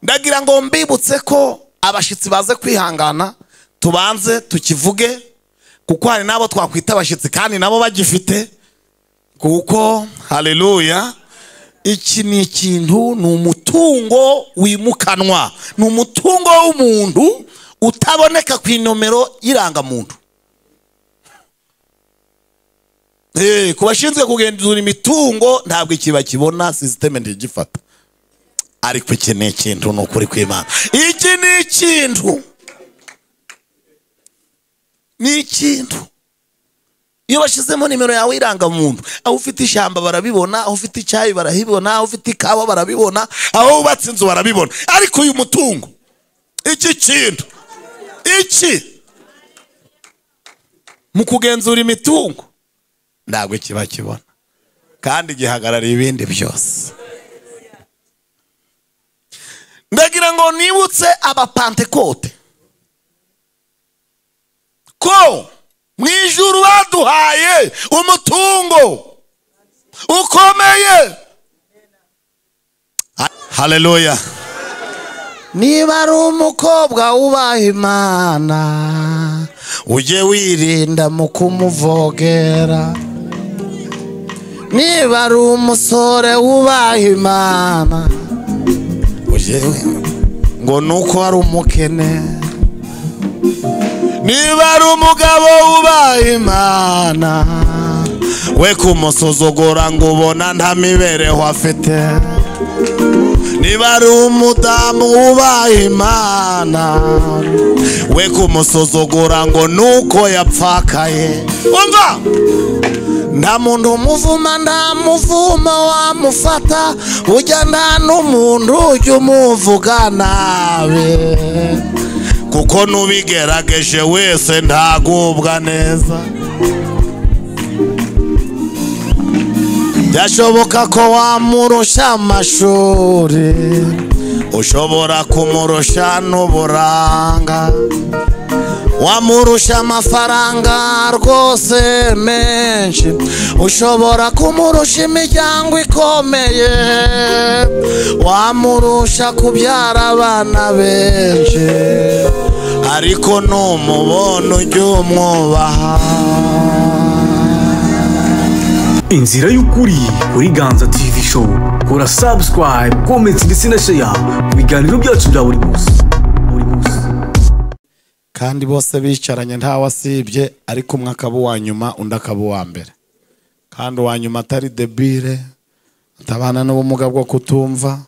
Ndagira ngo mbibutse ko abashitsi baze kwihangana tubanze tukivuge, kuko hari nabo twakwita abashitsi kandi nabo bagifite, kuko haleluya, iki ni ikintu, ni umutungo wimukanwa, ni umutungo w'umuntu utaboneka ku inomero y'irangamuntu. Kubashinzwe kugenzura imitungo ntabwo ikiba kibona, system ntigifata. Ariko iki ni ikintu, ni ukuri kw'Imana, iki ni ikintu, ni ikintu. Iyo bashizemo nimero yawe irangamuntu, aho ufite ishyamba barabibona, aho ufite icyayi barabibona, aho ufite ikawa barabibona, aho ubatse inzu barabibona. Ariko uyu mutungo, iki kintu, iki mu kugenzura imitungo ntabwo kiba kibona, kandi gihagarariye ibindi byose. Ndagira ngo nibutse abapantekote ko mwijuru baduhaye umutungo ukomeye. Haleluya. Niba ari umukobwa wubaha Imana, ujye wirinda mu kumuvogera. Niba ari umusore wubaha Imana, ujye ngo nuko ari umukene. Niba ari umugabo wubaha Imana, we kumusuzugura ngo ubona nta mibereho afite. Niba ari umudamu wubaha Imana, we kumusuzugura ngo nuko yapfakaye. Umva, nta muntu umuvuma, nta muvumo wamufata, ujya nta n'umuntu ujya umuvuga nabi, kuko nubigerageje wese ntagubwa neza. Byashoboka ko wamurusha amashuri, ushobora kumurusha n'uburanga, wamurusha amafaranga rwose menshi, ushobora kumurusha imiryango ikomeye, wamurusha kubyara abana benshi, ariko numubona ujye umwubaha. Inzira y'ukuri kuri Ganza TV show. Kora subscribe, comment ndetse na share ku biganiro byacu bya buri munsi. Kandi bose bicaranye nta wasibye, ariko umwe akaba uwa nyuma undi akaba uwa mbere. Kandi uwa nyuma atari debile, atabana n'ubumuga bwo kutumva,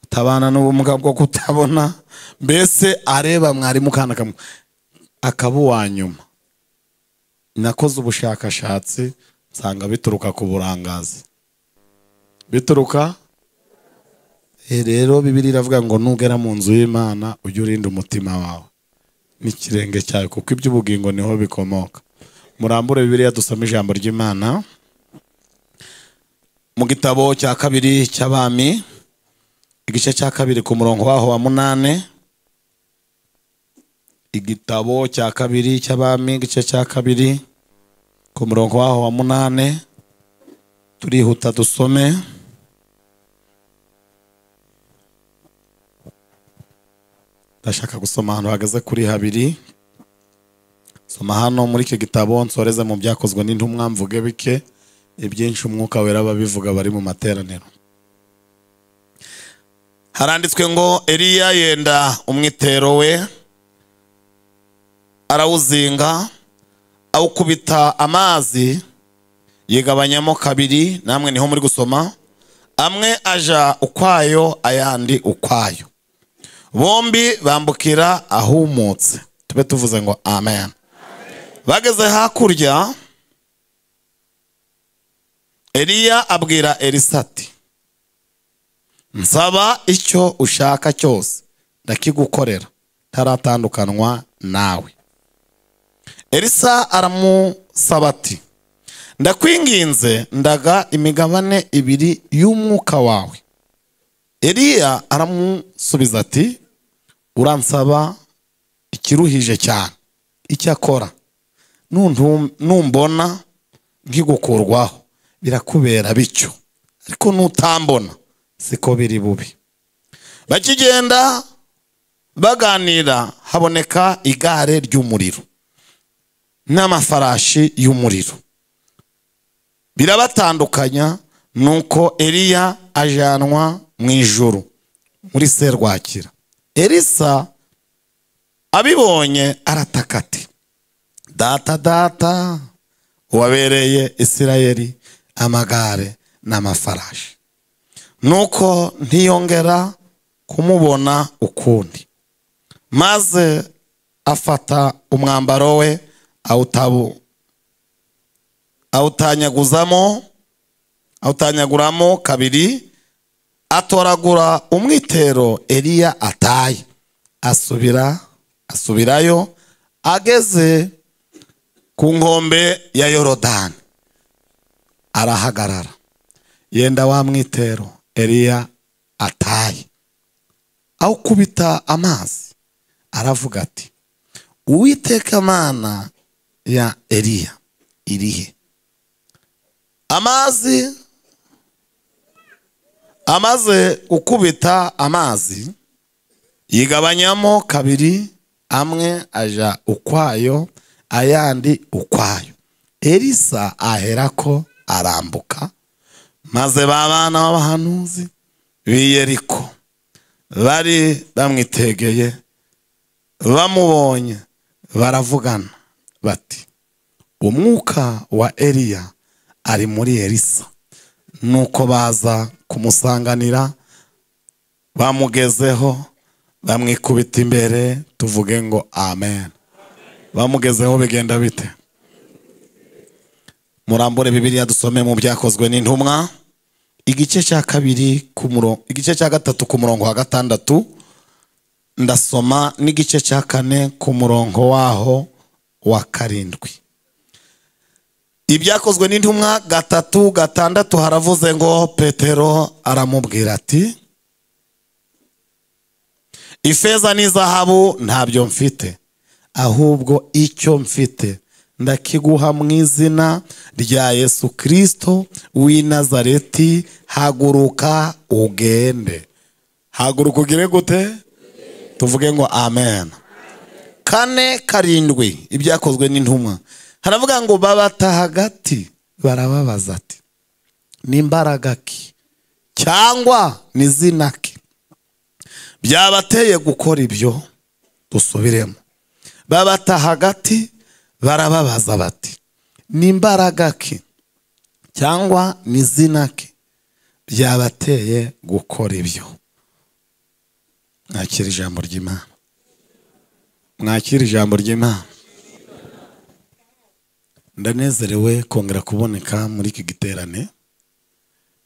atabana n'ubumuga bwo kutabona, mbese areba mwarimu kandi akaba uwa nyuma. Nakoze ubushakashatsi nsanga bituruka ku burangazi. Bituruka rero Bibiliya iravuga ngo nugera mu nzu y'Imana ujye urinda umutima wawe n'ikirenge cyawe, kuko iby'ubugingo niho bikomoka. Murambure Bibiliya dusome ijambo ry'Imana mu gitabo cya kabiri cy'Abami, igice cya kabiri ku murongo waho wa 8. Igitabo cya kabiri cy'Abami, igice cya kabiri ku murongo waho wa 8. Turihuta dusome. Ndashaka gusoma hano hagaze kuri 2. Soma hano muri iki gitabo, nsoreze mu byakozwe n'intumwa, mvuge bike, ibyinshi umwuka wera babivuga bari mu materaniro. Haranditswe ngo Eliya yenda umwitero we, arawuzinga, awukubita amazi, yigabanyamo kabiri. Namwe niho muri gusoma. Amwe aja ukwayo, ayandi ukwayo, bombi bambukira ahumutse. Tube tuvuze ngo amen. Bageze hakurya, Eliya abwira Elisa ati, nsaba icyo ushaka cyose ndakigukorera, taratandukanwa nawe. Elisa aramusaba ati, ndakwinginze ndaga imigabane 2 y'umwuka wawe. Eliya aramusubiza ati, uransaba ikiruhije cyane. Icyakora numbona nkigukurwaho birakubera bityo, ariko nutambona siko biri bubi. bakigenda baganira haboneka igare ry'umuriro n'amafarashi y'umuriro, birabatandukanya. Nuko Eliya ajanwa mu ijuru muri serwakira. Elisa abibonye arataka ati, data data, wabereye Isirayeli amagare n'amafarashi. Nuko ntiyongera kumubona ukundi, maze afata umwambaro we awutanyaguramo kabiri, atoragura umwitero Eliya ataye, asubirayo. Ageze ku nkombe ya Yorodani arahagarara, yenda wa mwitero Eliya ataye, awukubita amazi, aravuga ati, Uwiteka Mana ya Eliya irihe? Amaze gukubita amazi, yigabanyamo kabiri, amwe aja ukwayo, ayandi ukwayo. Elisa aherako arambuka, maze babana b'abahanuzi b'i Yeriko bari bamwitegeye bamubonye baravugana bati, umwuka wa Eliya ari muri Elisa. Nuko baza kumusanganira, bamugezeho, bamwikubita imbere, tuvuge ngo amen. Bamugezeho bigenda bite? Murambure Bibiliya dusome mu Byakozwe n'Intumwa igice cya gatatu ku murongo wa 6, ndasoma n'igice cya 4 ku murongo waho wa 7. Ibyakozwe n'Intumwa 3:6 haravuze ngo Petero aramubwira ati, ifeza n'izahabu ntabyo mfite, ahubwo icyo mfite ndakiguha mu izina rya Yesu Kristo w'i Nazareti, haguruka ugende. Haguruka ugire gute? Tuvuge ngo amen. 4:7 Ibyakozwe n'Intumwa haravuga ngo babata hagati, barababaza ati, n'imbaraga ki cyangwa n'izina ki byabateye gukora ibyo? Dusubiremo. Babata hagati, barababaza bati, n'imbaraga ki cyangwa n'izina ki byabateye gukora ibyo? Mwakira ijambo ry'Imana. Mwakira ijambo ry'Imana. Ndanezerewe kongera kuboneka muri iki giterane.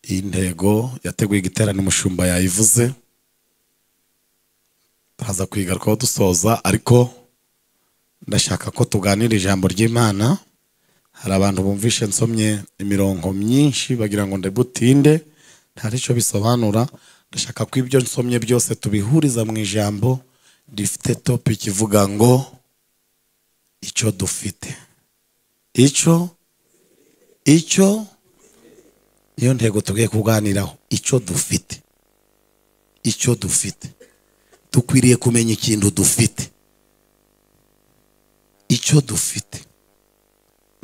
Iyi ntego yateguye igiterane umushumba yayivuze, turaza kwigarukaho dusoza, ariko ndashaka ko tuganira ijambo ry'Imana. Hari abantu bumvishe nsomye imirongo myinshi bagira ngo ndebutinde, ntari cyo bisobanura. Ndashaka ko ibyo nsomye byose tubihuriza mu ijambo rifite topic ivuga ngo icyo dufite. Icyo iyo ntego tugiye kuganiraho, icyo dufite. Icyo dufite, dukwiriye kumenya ikintu dufite. Icyo dufite.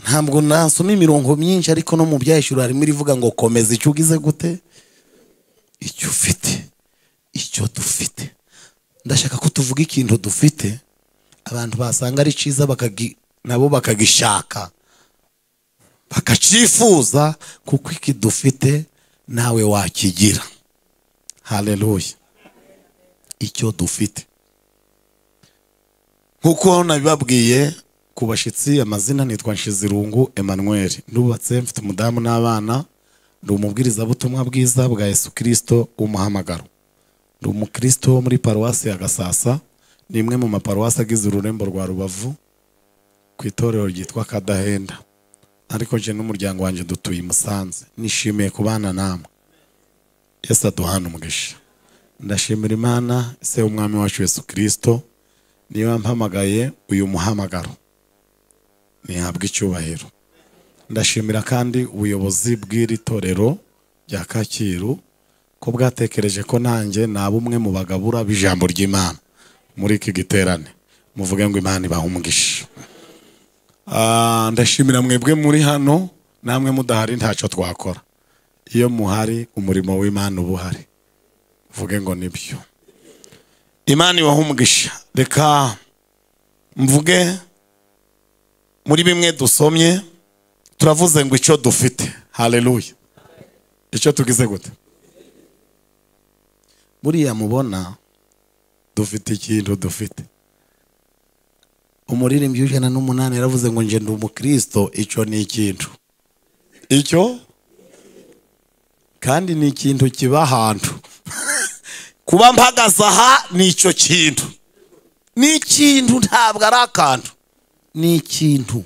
Ntabwo nasoma imirongo myinshi, ariko no mu Byahishura harimo irivuga ngo komeza icyo ugize gute? Icyo ufite. Icyo dufite. Ndashaka ko tuvuga ikintu dufite, abantu basanga ari cyiza nabo bakagishaka, bakacifuza, kuko iki dufite nawe wakigira. Haleluya. Icyo dufite. Nkuko nabibabwiye ku bashitsi, amazina nitwa Nshizirungu Emmanuel. Ndubatse, mfite umudamu n'abana. Ndi umubwiriza butumwa bwiza bwa Yesu Kristo w'umuhamagaro. Ndi umukristo muri paruwasi ya Gasasa, ni imwe mu maparuwasi agize ururembo rwa Rubavu, ku itorero ryitwa Kadahenda. Ariko je n'umuryango wanje dutuye i Musanze. Nishimiye kubana namwe. Yesu aduhana umugisha. Ndashimira Imana se umwami wacu Yesu Kristo niyo yampamagaye uyu muhamagaro, nihabwa icyubahiro. Ndashimira kandi ubuyobozi bw'iri torero rya Kacyiru, ko bwatekereje ko nanjye naba umwe mu bagabura b'ijambo ry'Imana muri iki giterane. Muvuge ngo Imana ibahe umugisha. Ndashimira mwebwe muri hano, namwe mudahari ntacyo twakora. Iyo muhari umurimo w'Imana uba uhari. Muvuge ngo nibyo. Imana ibahe umugisha. Reka mvuge muri bimwe dusomye, turavuze ngo icyo dufite. Haleluya. Icyo tugize gute? Buriya mubona dufite ikintu dufite. Umuririmbyi w'108 yaravuze ngo nje ndi umukristo, icyo ni ikintu. Icyo kandi ni ikintu kiba ahantu. Kuba mpagaze aha ni icyo kintu. Ni ikintu, ntabwo ari akantu. Ni ikintu.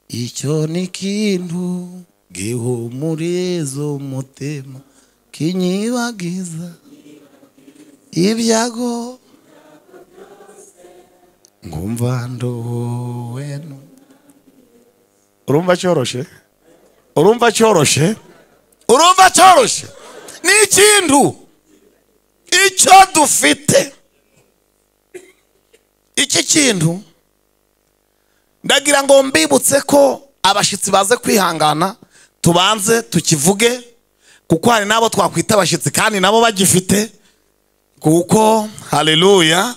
Icyo ni ikintu gihumuriza umutima, kinyibagiza ibyago, ngumva ndowe. Urumva cyoroshe? Urumva cyoroshe? Urumva cyoroshe? Ni ikintu. Icyo dufite. Iki kintu ndagira ngo mbibutse ko abashitsi baze kwihangana, tubanze tukivuge, kuko hari nabo twakwita abashitsi kandi nabo bagifite, kuko haleluya,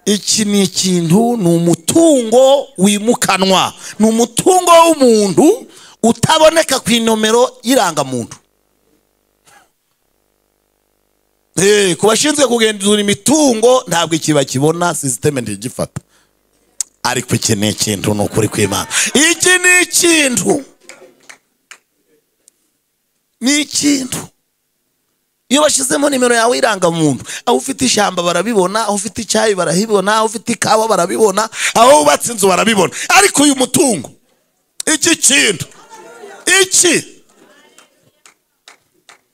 iki ni ikintu, ni umutungo wimukanwa, ni umutungo w'umuntu utaboneka ku inomero y'irangamuntu. Ku bashinzwe kugenzura imitungo ntabwo ikiba kibona, system ntigifata. Ariko iki ni ikintu, ni ukuri kw'Imana. Iki ni ikintu. Ni ikintu. Iyo bashizemo nimero yawe irangamuntu, aho ufite ishyamba barabibona, aho ufite icyayi barabibona, aho ufite ikawa barabibona, aho ubatse inzu barabibona. Ariko uyu mutungo, iki kintu, iki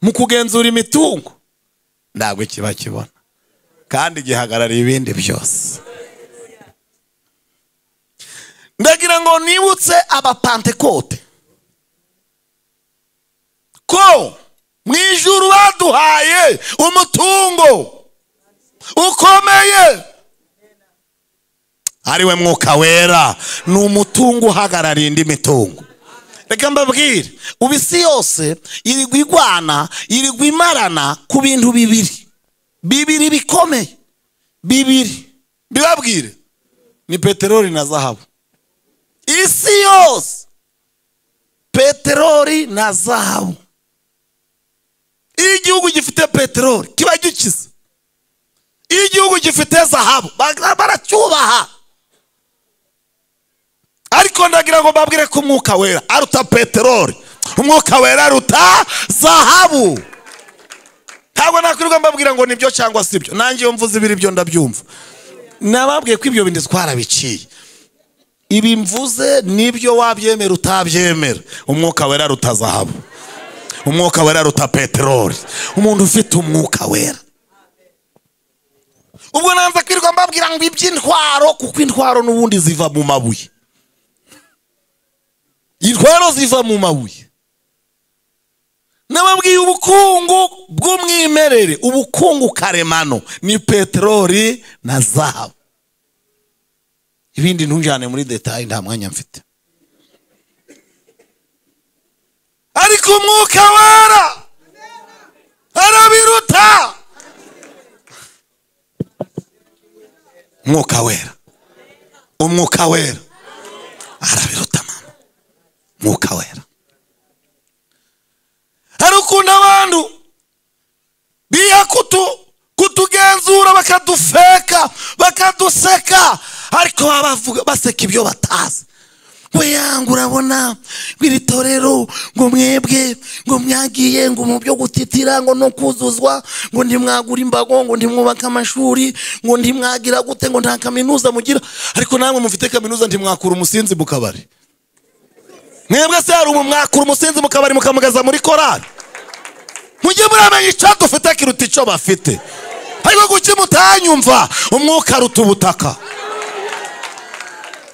mu kugenzura imitungo ntabwo kiba kibona, kandi gihagarariye ibindi byose. Ndagira ngo nibutse abapantekote ko mu ijuru baduhaye umutungo ukomeye, ariwe Mwuka Wera. Ni umutungo uhagarariye indi mitungo. Reka mbabwire, ubisi yose irigwa igwana, irigwa imarana ku bintu bibiri bikomeye. Bibiri bibabwire, ni peteroli na zahabu. Isi yose peteroli na zahabu. Iyo igihugu gifite peteroli kiba gikize. Iyo igihugu gifite zahabu baracyubaha. Ariko ndagira ngo mbabwire ko Umwuka Wera aruta peteroli, Umwuka Wera aruta zahabu. Ntabwo nakwirirwa mbabwira ngo nibyo cyangwa sibyo. Nanjye iyo mvuze ibiri byo ndabyumva. Nababwiye ko ibyo bindi twarabiciye. Ibi mvuze nibyo wabyemera utabyemera. Umwuka Wera aruta zahabu, Umwuka Wera aruta peteroli. Umuntu ufite Umwuka Wera. Ubwo nanza kwirirwa mbabwira ngo iby'intwaro, kuko intwaro n'ubundi ziva mu mabuye. Intwaro ziva mu mabuye. Nababwiye ubukungu bw'umwimerere, ubukungu karemano ni peteroli na zahabu. Ibindi ntujyane muri detail, nta mwanya mfite. Ariko Umwuka Wera arabiruta. Umwuka Wera, Umwuka Wera arabiruta mama. Umwuka Wera. Hari ukuntu abantu biha kutugenzura, bakadufeka, bakaduseka, ariko bavuga baseka ibyo batazi. We yangu urabona biri torero ngo mwebwe ngo myagiye ngo mu byo gutitira ngo no kuzuzwa ngo ndimwagura imbago ngo ndimwubaka amashuri ngo ndimwagira gute ngo nta kaminuza mugira, ariko namwe mufite kaminuza ndimwakura umusinzi mu kabari. Mwebwe se hari umwakura umusinzi mu kabari mukamugaza muri korali? Mujye muramenya icyo dufite kiruta icyo bafite. Ariko kuki mutanyumva? Umwuka aruta ubutaka.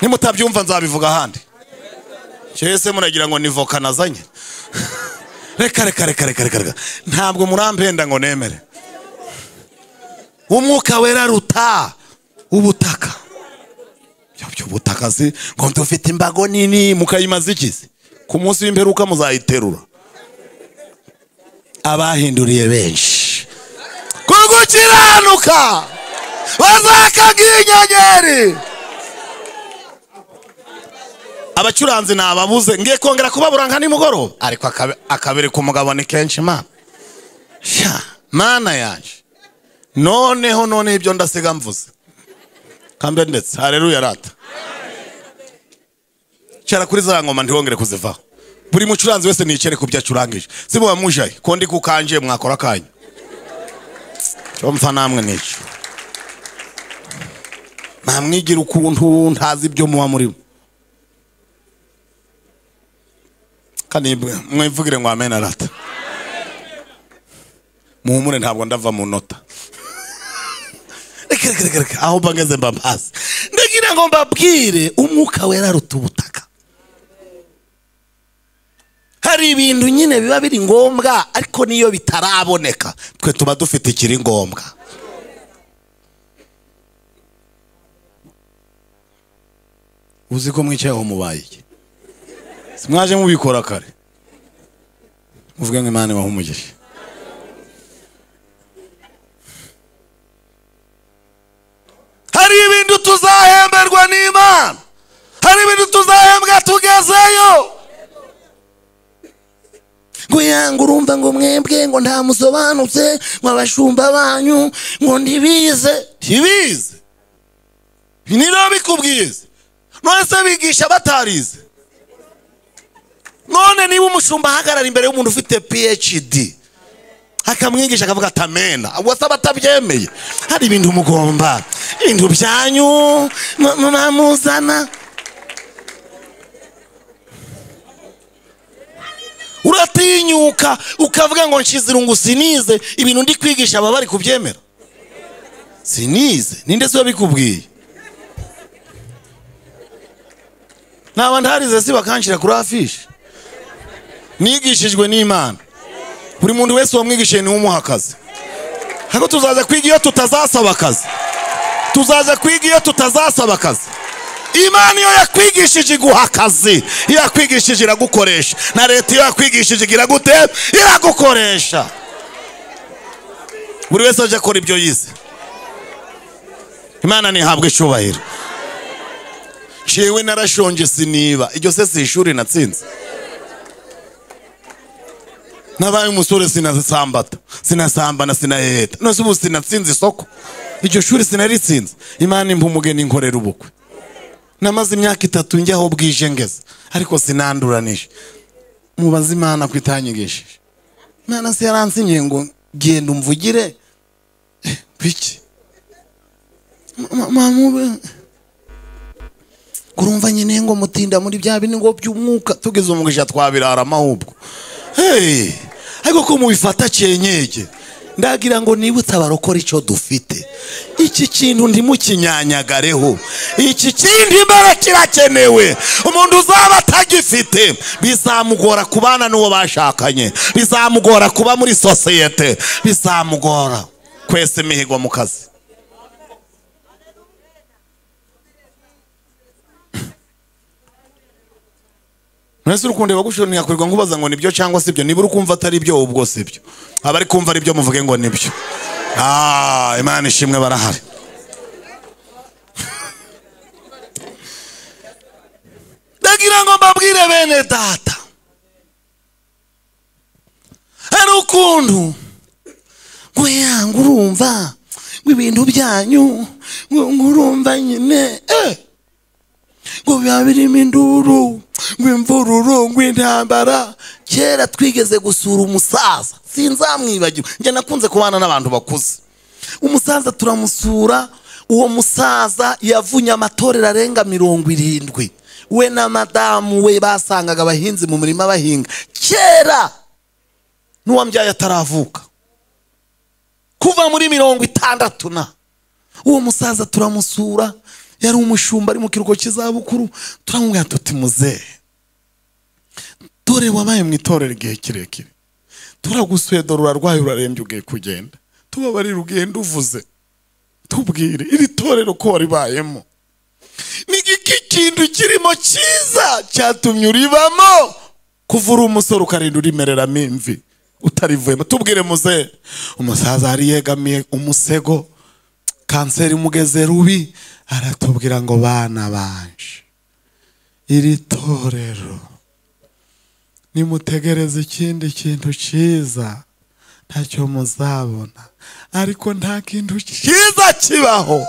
Nimutabyumva nzabivuga ahandi. Cyese muragira ngo ni voka nazanye. reka ntabwo murampenda ngo nemere. Umwuka wera ruta ubutaka. Byo butaka si ngo dufite imbago nini mukayimaza ikizi ku munsi w'imperuka muzayiterura. Abahinduriye benshi kugukiranuka bazakagira inyenyeri. Abacuranzi nababuze ngiye kongera kubabura nka nimugoroba, ariko akabiri ku mugabo ni kenshi mana. Sha mana yaje none ibyo ndasiga mvuze kambe ndetse. Haleluya rata. Cyara kuri za ngoma ndihongere kuzivaho. Buri mucuranzi wese nicere kubya curangije. Sibo bamujaye ko ndi kukanje mwakora kanya. Cyo mfa namwe nico. Namwigira ukuntu ntazi ibyo muwa muri. Kanibwe mwivugire ngo amen arata. Muhumure ntabwo ndava mu nota. Reka aho bangeze mbabazi. Ndagira ngo mbabwire umwuka wera rutubutaka. Hari ibintu nyine biba biri ngombwa, ariko niyo bitaraboneka twe tuba dufite ikiri ngombwa. Uzi ko mwicayeho mubaye iki? Simwaje mubikora kare. Muvuge ngo Imana ibahumugishe. Hari ibintu tuzahemberwa n'Imana. Hari ibintu tuzahembwa tugezeyo. Ngo yanga urumva ngo mwembwe ngo nta musobanutse ngo abashumba banyu ngo ntibize. Binira bikubwize. None se bigisha batarize. None niba umushumba ahagarara imbere y'umuntu ufite PhD akamwigisha akavuga atamena, abasaba atabyemeye. Hari ibintu mugomba, ibintu byanyu muzana. Uratinyuka ukavuga ngo nshizirungu sinize ibintu ndi kwigisha aba bari kubyemera. Sinize ninde se wabikubwiye? N'abandi harize si bakanshira kuri afishe. Nigishijwe n'Imana. Buri muntu wese wamwigishije ni umuha akazi. Hako tuzaza kwiga iyo tutazasaba akazi. Tuzaza kwiga iyo tutazasaba akazi. Imana iyo yakwigishije iguha akazi, iyo yakwigishije iragukoresha. Na leta iyo yakwigishije iragute iragukoresha. Buri wese aje akora ibyo yize. Imana nihabwe icyubahiro. Jewe narashonje siniba, iryo se si ishuri natsinze. Nabaye umusore sinasambata, sinasambana sinaheta. Nose ubu sinatsinze isoko. Iryo shuri sinaritsinze. Imana impa umugeni nkorera ubukwe. Namaze imyaka 3 njyaho bwije ngeze, ariko sinanduranije. Mubaza Imana kwitanyigishije. Imana se yaransinye ngo genda umvugire biki. Mamube kurumva nyine ngo mutinda muri bya bini ngo by'umwuka tugeze umugisha twabirara amahubwo. Ariko ko mubifata cyenyege. Ndagira ngo nibutse abarokora icyo dufite. Iki kintu ndimukinyanyagareho. Iki kindi mbere kirakenewe. Umuntu uzaba atagifite bizamugora kubana n'uwo bashakanye. Bizamugora kuba muri societe. Bizamugora kwese imihigo mu kazi. Nese urukunde bagushoni yakorwa nkubaza ngo nibyo cyangwa sibyo. Niba urukumva atari byo ubwo sibyo. Abari kumva ari byo muvuge ngo nibyo. Imana ishimwe barahari. Ndagira ngo mbabwire bene data. Hari ukuntu ngo yanga urumva ibintu byanyu ngurumva nyine ngo biba birimo induru ngwimvururu ngwintambara. Kera twigeze gusura umusaza sinzamwibagiwe. Nje nakunze kubana n'abantu bakuze. Umusaza turamusura. Uwo musaza yavunye amatorero arenga 70. We na madamu we basangaga abahinzi mu murima bahinga. Kera n'uwambyaye ataravuka. Kuva muri 60 na. Uwo musaza turamusura. Yari umushumba ari mu kiruko cy'izabukuru. Turamubwira tuti muzehe, dore wabaye mu itorero igihe kirekire, turagusuye dore urarwaye urarembye ugiye kugenda, tubabarire ugenda uvuze, tubwire iri torero ko waribayemo ni iki kintu kirimo cyiza cyatumye uribamo kuva uri umusore ukarinda urimereramo imvi utarivuyemo. Tubwire muze, umusaza hari yegamiye umusego, kanseri mugeze rubi, aratubwira ngo bana banje, iri torero nimutegereze ikindi kintu cyiza ntacyo muzabona, ariko nta kintu cyiza kibaho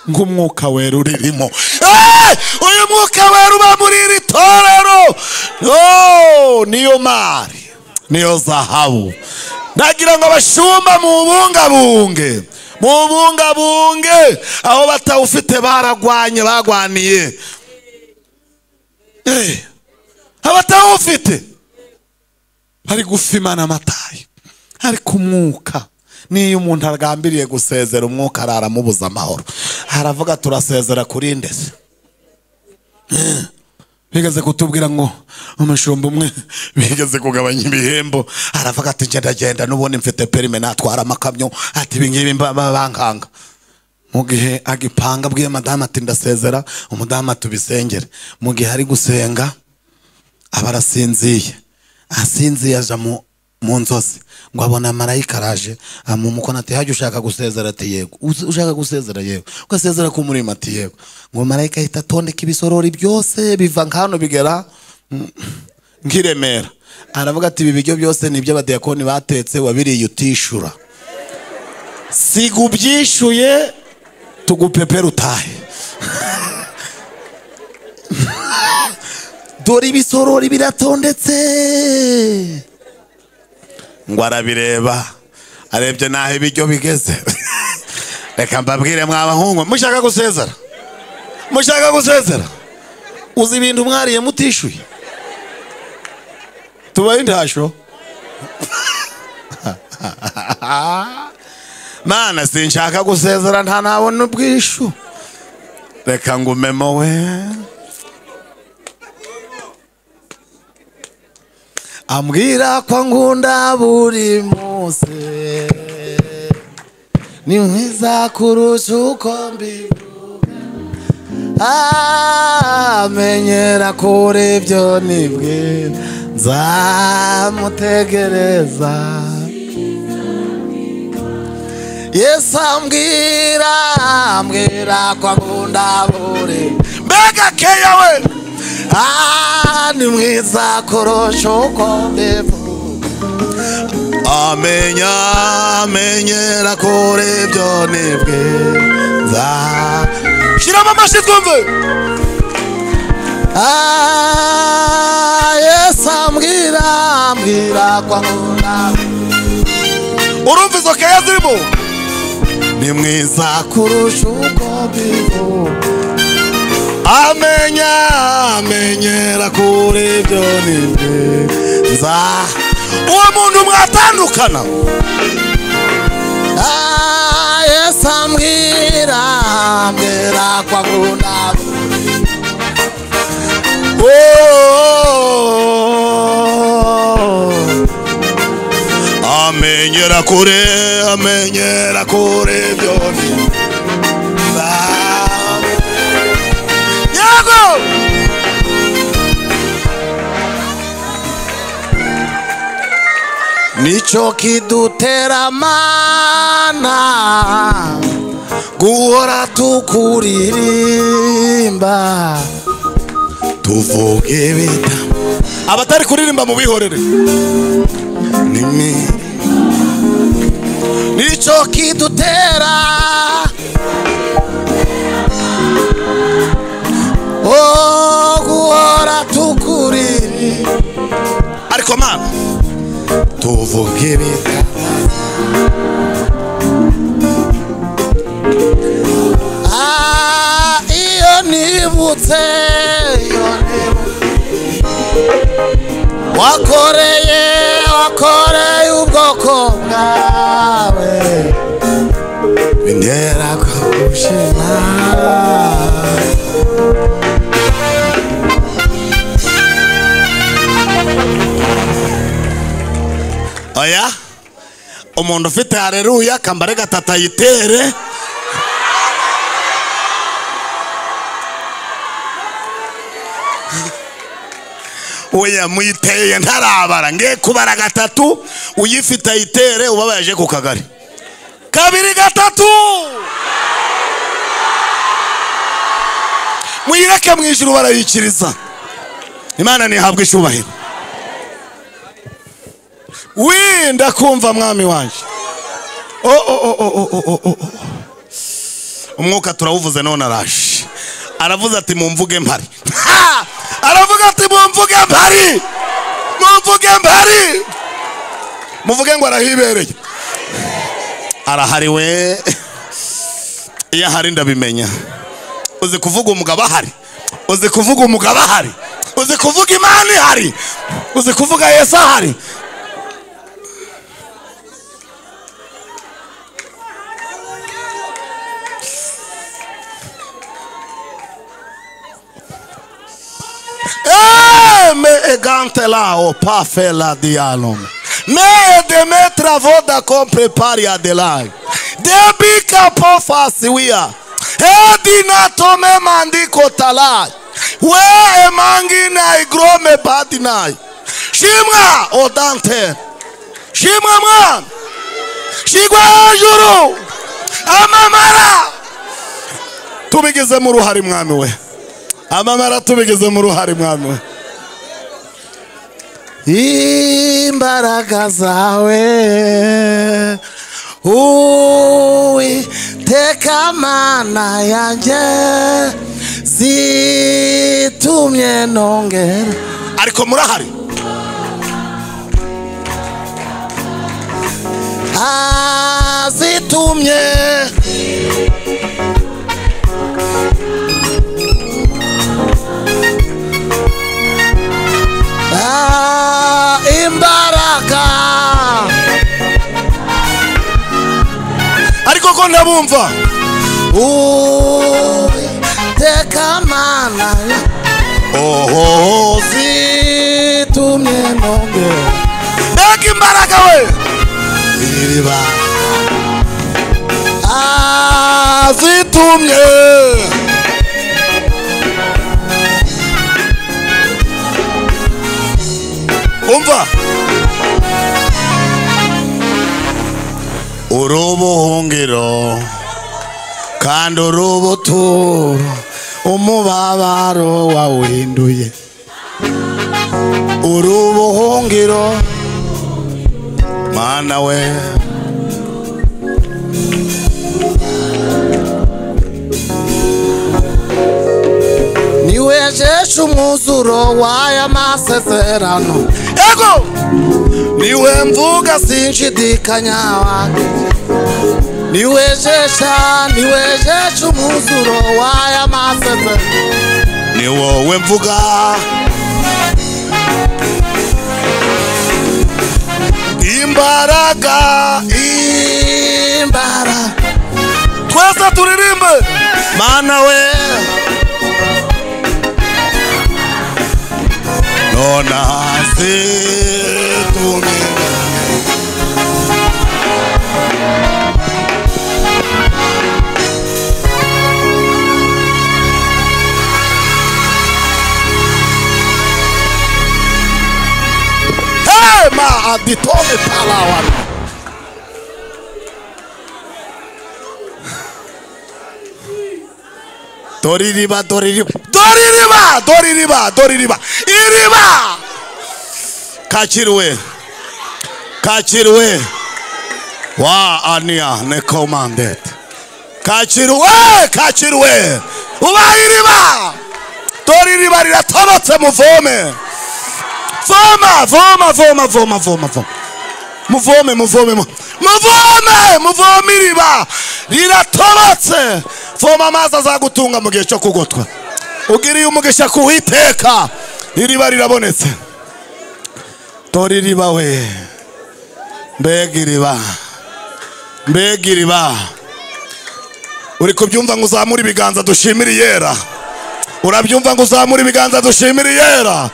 ng'umwuka wera uririmo. Uyu mwuka wera uba muri iri torero, niyo mari niyo zahabu. Nagira ngo abashumba mubungabunge, aho batawufite baragwanye, bagwaniye. Abatawufite bari gufimana amatayi, ariko umwuka, niyo umuntu agambiriye gusezera umwuka araramubuza amahoro, aravuga turasezera kuri ndese. Bigeze kutubwira ngo umushumba umwe bigeze kugabanya ibihembo, aravuga ati ngenda n'ubundi mfite perime natwara amakamyo, ati ibingibi bankanga. Mu gihe agipanga bwiye madamu ati ndasezera, umudamu atubisengere. Mu gihe ari gusenga abarasinziye, asinziye aja mu nzozi ngo abona marayika araje amumukona ati haje ushaka gusezera, ati yego. Ushaka gusezera? Yego. Ugasezera ku murimo? Ati yego. Ngo marayika ahita atondeka ibisorori byose biva nkano bigera nk'Iremera, aravuga ati ibi biryo byose nibyo abadiyakoni batetse wabiriye utishura, siga ubyishuye tugupepera utahe. Dore ibisorori biratondetse. Ngo arabireba, arebye naho ibiryo bigeze. Reka mbabwire mwabahungu, mushaka gusezera, uzi ibintu mwariye mutishuye, tubaye indasho. Mana sinshaka gusezera nta nabona ubwishu, reka ngumemo we. Ambwira kwa ngunda buri munsi, ni mwiza kurusha uko mbivuga, amenyera kuri ibyo nibwira, nzamutegereza. Yesu ambwira kwa ngunda buri, mbega keya we, ni mwiza kurusha uko mbivuga, amenyera kuri ibyo nibwira. Shiramo amashyi twumve. Yesu ambwira kwa ngunda, urumva izo keya zirimo, ni mwiza kurusha uko mbivuga, amenyera kuri ibyo nibwira. Uwo muntu mwatandukana. Yesu ambwira kwa ngunda, amenyera kuri ibyo nibwira. Yego. Nicho kidutera mana guhora tukuririmba, tuvuge bita abatari kuririmba mu bihorere. Nicho kidutera guhora tukuririmba, ariko mana tuvuge bita. Iyo nibutse wakoreye ubwoko bwawe, bintera kugushima. umuntu ufite haleluya kambare gatata yitere. Oya muyiteye ntarabara nge kubara gatatu uyifite yitere ubabaje ku kagari. Kabiri gatatu. Muyireke mwijuru barayikiriza. Imana nihabwe ishubahiro. Winda kumva mwami wanje. Umwuka turawuvuze none araje. Aravuze ati mumvuge mpari. Aravuga ati mumvuge mpari. Mumvuge mpari. Muvuge ngo arahibereye. Arahari we. Iya hari ndabimenya. Uzi kuvuga umugabo ahari. Uzi kuvuga umugabo ahari. Uzi kuvuga Imana ihari. Uzi kuvuga Yesu ahari. Me egante la o pa fe la dialom. Me de me travaux da com prepare adelai. Debika po fasiwia. Edina tome mandiko talai. We emangina igrome badinai. Shimwa o dante. Shimwa man. Shigwa juru. Amamara. Tubigeze mu ruhari mwami we. Amamara tubigeze mu ruhari mwami we. Imbaraga zawe Uwiteka Mana yanjye zitumye nongera. Ariko murahari zitumye imbaraga. Ariko ko ndabumva Uwiteka Mana zitumye nongera. Mbega imbaraga we iriba zitumye umva urubuhungiro kandi urubuturo umubabaro wawuhinduye. Urubuhungiro Mana we niwe jeshe umwuzuro w'aya masezerano. Ego niwe mvuga sinshidikanya wanjye. Niwe jeshe umwuzuro w'aya masezerano. Ni wowe mvuga imbaraga. Twese turirimbe Mana we nona zitumye. Hey ma aditome palawa. Doririba iriba kachirwe wa ania ne commanded kachirwe uba iriba doririba riratobotse muvome muvome iriba riratobotse. Voma amazi azagutunga mu gihe cyo kugotwa. Ugiriye umugisha kuwiteka iriba rirabonetse. Tori iriba we mbega iriba. Uri kubyumva ngo uzamure ibiganza dushimire yera. Urabyumva ngo uzamure ibiganza dushimire yera.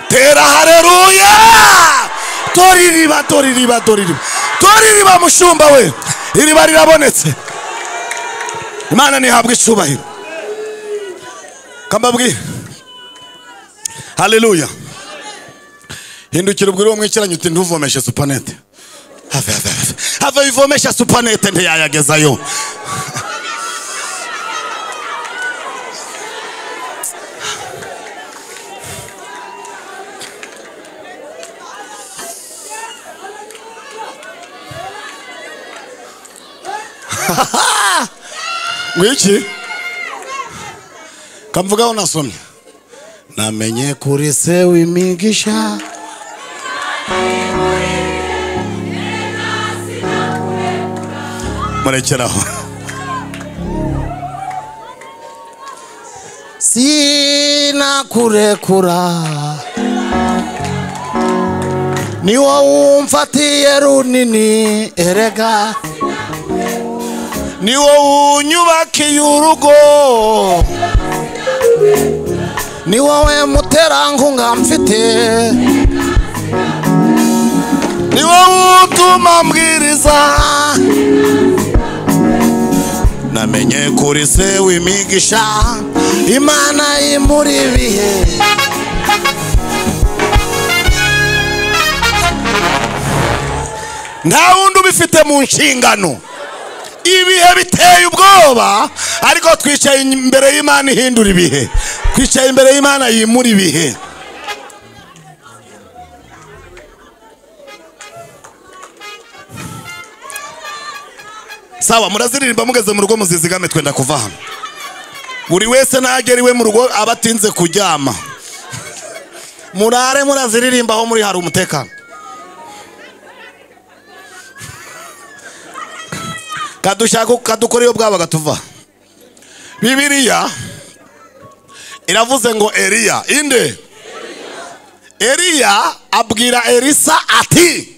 Tera haleluya. Tori iriba tori iriba mushumba we, iriba rirabonetse. Imana nihabwe icubahiro. Kambabwira. Haleluya. Hindukira ubwira uwo mwikiranye uti ntuvomeshe supanete. Have ivomesha supanete ntiyayagezayo. Wiki kamvugaho nasomye namenye kuri se w'imigisha murekeraho sinakurekura ni wowe umfatiye runini erega ni wowe unyubakiye urugo ni wowe muterankunga mfite ni wowe utuma mbwiriza namenye kuri se w'imigisha Imana imuri ibihe nta wundi ubifite mu nshingano ibihe biteye ubwoba ariko twicaye imbere y'Imana ihindura ibihe twicaye imbere y'Imana yimura ibihe sawa muraziririmba mugeze mu rugo muzizigame twenda kuva hano buri wese nageriwe mu rugo abatinze kuryama murare muraziririmba aho muri hari umutekano kadushaka kadukora iyo bwaba gatuva Bibiliya iravuze ngo Eliya inde Eliya abwira Elisa ati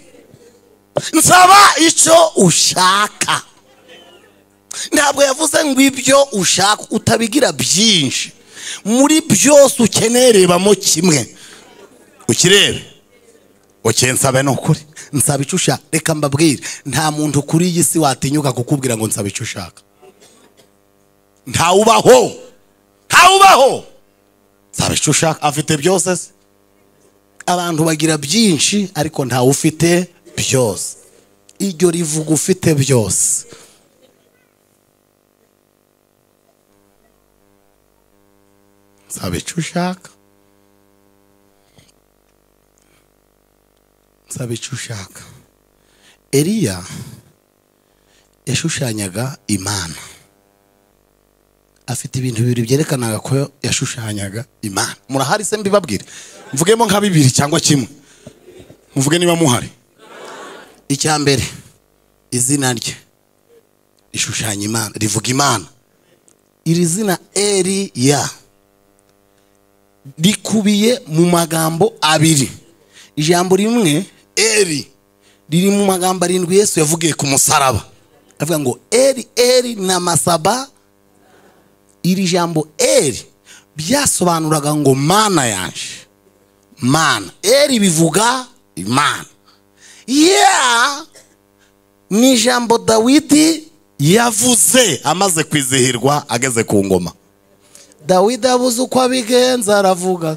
nsaba icyo ushaka ntabwo yavuze ngo ibyo ushaka utabigira byinshi muri byose ukenerebamo kimwe ukirebe ukensabe nokuri nsaba icyo ushaka reka mbabwire nta muntu kuri iyi si watinyuka kukubwira ngo nsaba icyo ushaka nta ubaho nsaba icyo ushaka afite byose se abantu bagira byinshi ariko nta ufite byose iryo rivuga ufite byose nsaba icyo ushaka nsaba icyo ushaka Eliya yashushanyaga Imana afite ibintu bibiri byerekanaga ko yashushanyaga Imana murahari se mbibabwire mvugemo nka bibiri cyangwa kimwe muvuge niba muhari icya mbere izina rye rishushanya Imana rivuga Imana iri zina Eliya rikubiye mu magambo abiri ijambo rimwe Eli riri mu magambo arindwi Yesu yavugiye ku musaraba avuga ngo Eli na masaba iri jambo Eli byasobanuraga ngo mana yanje mana Eli bivuga Imana ni ijambo Dawidi yavuze amaze kwizihirwa ageze ku ngoma Dawidi abuze uko abigenza aravuga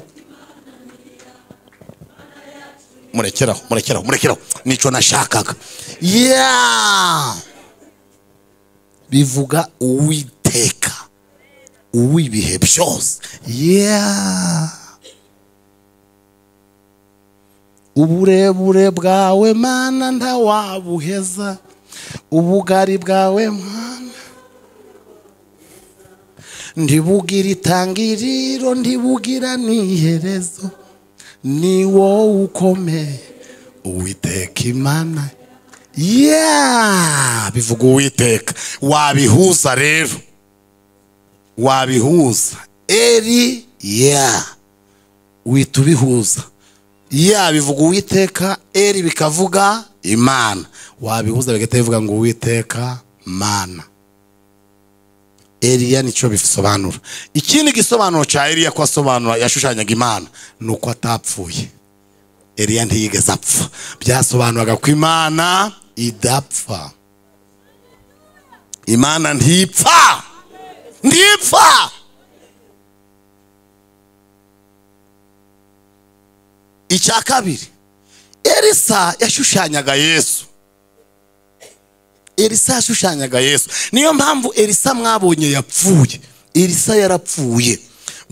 murekeraho nico nashakaga bivuga Uwiteka uwibihe byose uburebure bwawe Mana ntawabuheza ubugari bwawe Mana ndibugira itangiriro ndibugira niherezo ni wowe ukomeye Uwiteka Imana bivuga Uwiteka wabihuza rero wabihuza Eli wita ubihuza bivuga Uwiteka Eli bikavuga Imana wabihuza bigahita bivuga ngo Uwiteka Mana Eliya nico bisobanura ikindi gisobanuro cha Eliya ko asobanura yashushanyaga Imana nuko atapfuye Eliya ntiyigeze apfa byasobanuraga ko Imana idapfa. Imana ntipfa, ntipfa. Icya kabiri, Elisa yashushanyaga Yesu. Elisa yashushanyaga Yesu. Niyo mpamvu Elisa mwabonye yapfuye. Elisa yarapfuye,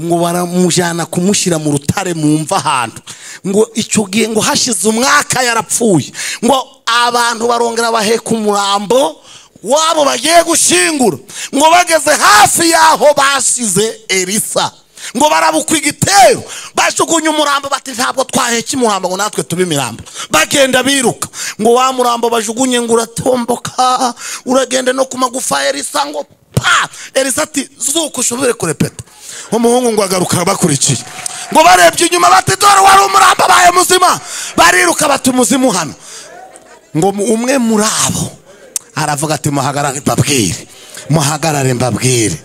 ngo baramujana kumushyira mu rutare mu mva ahantu, ngo icyo gihe ngo hashize umwaka yarapfuye, ngo abantu barongera baheka umurambo wabo bagiye gushingura, ngo bageze hafi yaho basize Elisa, ngo barabukwa igitero, bashugunya umurambo bati ntabwo twaheka umurambo ngo natwe tube imirambo. Bagenda biruka, ngo wa murambo bajugunye ngo uratomboka uragenda no ku magufa Elisa, ngo pa. Elisa ati zuko ushobore kurepeta. Umuhungu ngo agaruka bakurikiye, ngo barebye inyuma bati dore wari umurambo baye muzima. Bariruka bati umuzimu hano. Ngo umwe muri abo aravuga ati muhagarare mbabwire, muhagarare mbabwire,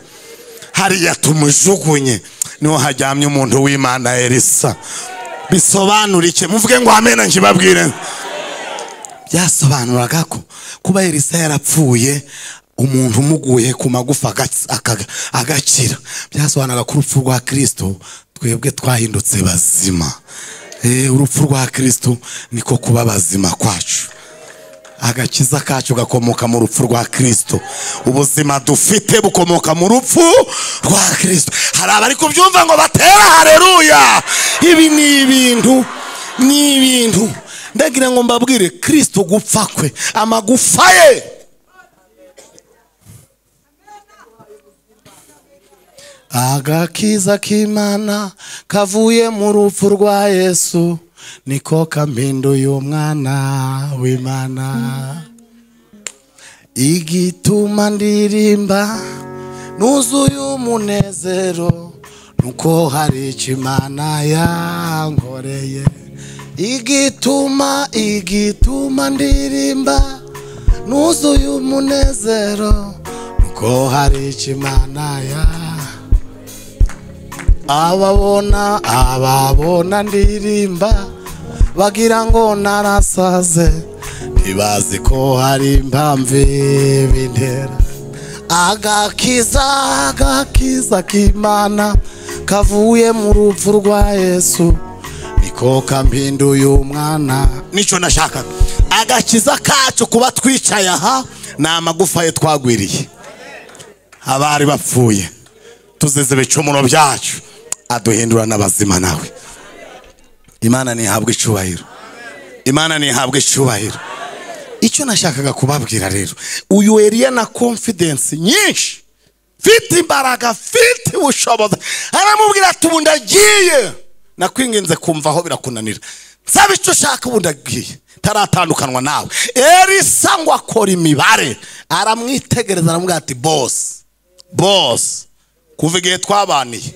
hariya tumujugunye niho hajyamye umuntu w'Imana Elisa. Bisobanura iki? Muvuge ngo amena nkibabwire. Byasobanuraga ko kuba Elisa yarapfuye, umuntu umuguye ku magufa agakira, byasobanuraga ko urupfu rwa Kristo twebwe twahindutse bazima. Urupfu rwa Kristo niko kuba bazima kwacu. Agakiza kacu gakomoka mu rupfu rwa Kristo. Ubuzima dufite bukomoka mu rupfu rwa Kristo. Hari abari kubyumva ngo batera haleluya. Ibi ni ibintu ndagira ngo mbabwire, Kristo gupfa kwe, amagufa ye agakiza k'Imana kavuye mu rupfu rwa Yesu, niko kampinduye umwana w'Imana. Igituma ndirimba nuzuye umunezero, nuko hari icyo Imana yankoreye. Igituma ndirimba nuzuye umunezero, nuko hari icyo Imana ababona ndirimba bagira ngo narasaze, ntibazi ko hari impamvu bintera. Agakiza k'Imana kavuye mu rupfu rwa Yesu, niko kampinduye umwana. Nicyo nashakaga. Agakiza kacu kuba twicaye aha ni amagufa ye twagwiriye. Abari bapfuye tuzize ibicumuro byacu, aduhindura n'abazima nawe. Imana nihabwe icyubahiro, Imana nihabwe icyubahiro. Icyo nashakaga kubabwira rero, uyu Eliya na confidence nyinshi, fite imbaraga, fite ubushobozi, aramubwira ati ubu ndagiye, nakwinginze kumvaho birakunanira, nsaba icyo ushaka ubu ndagiye, taratandukanwa nawe. Elisa ngo akora imibare, aramwitegereza aramubwira ati boss, kuva igihe twabaniye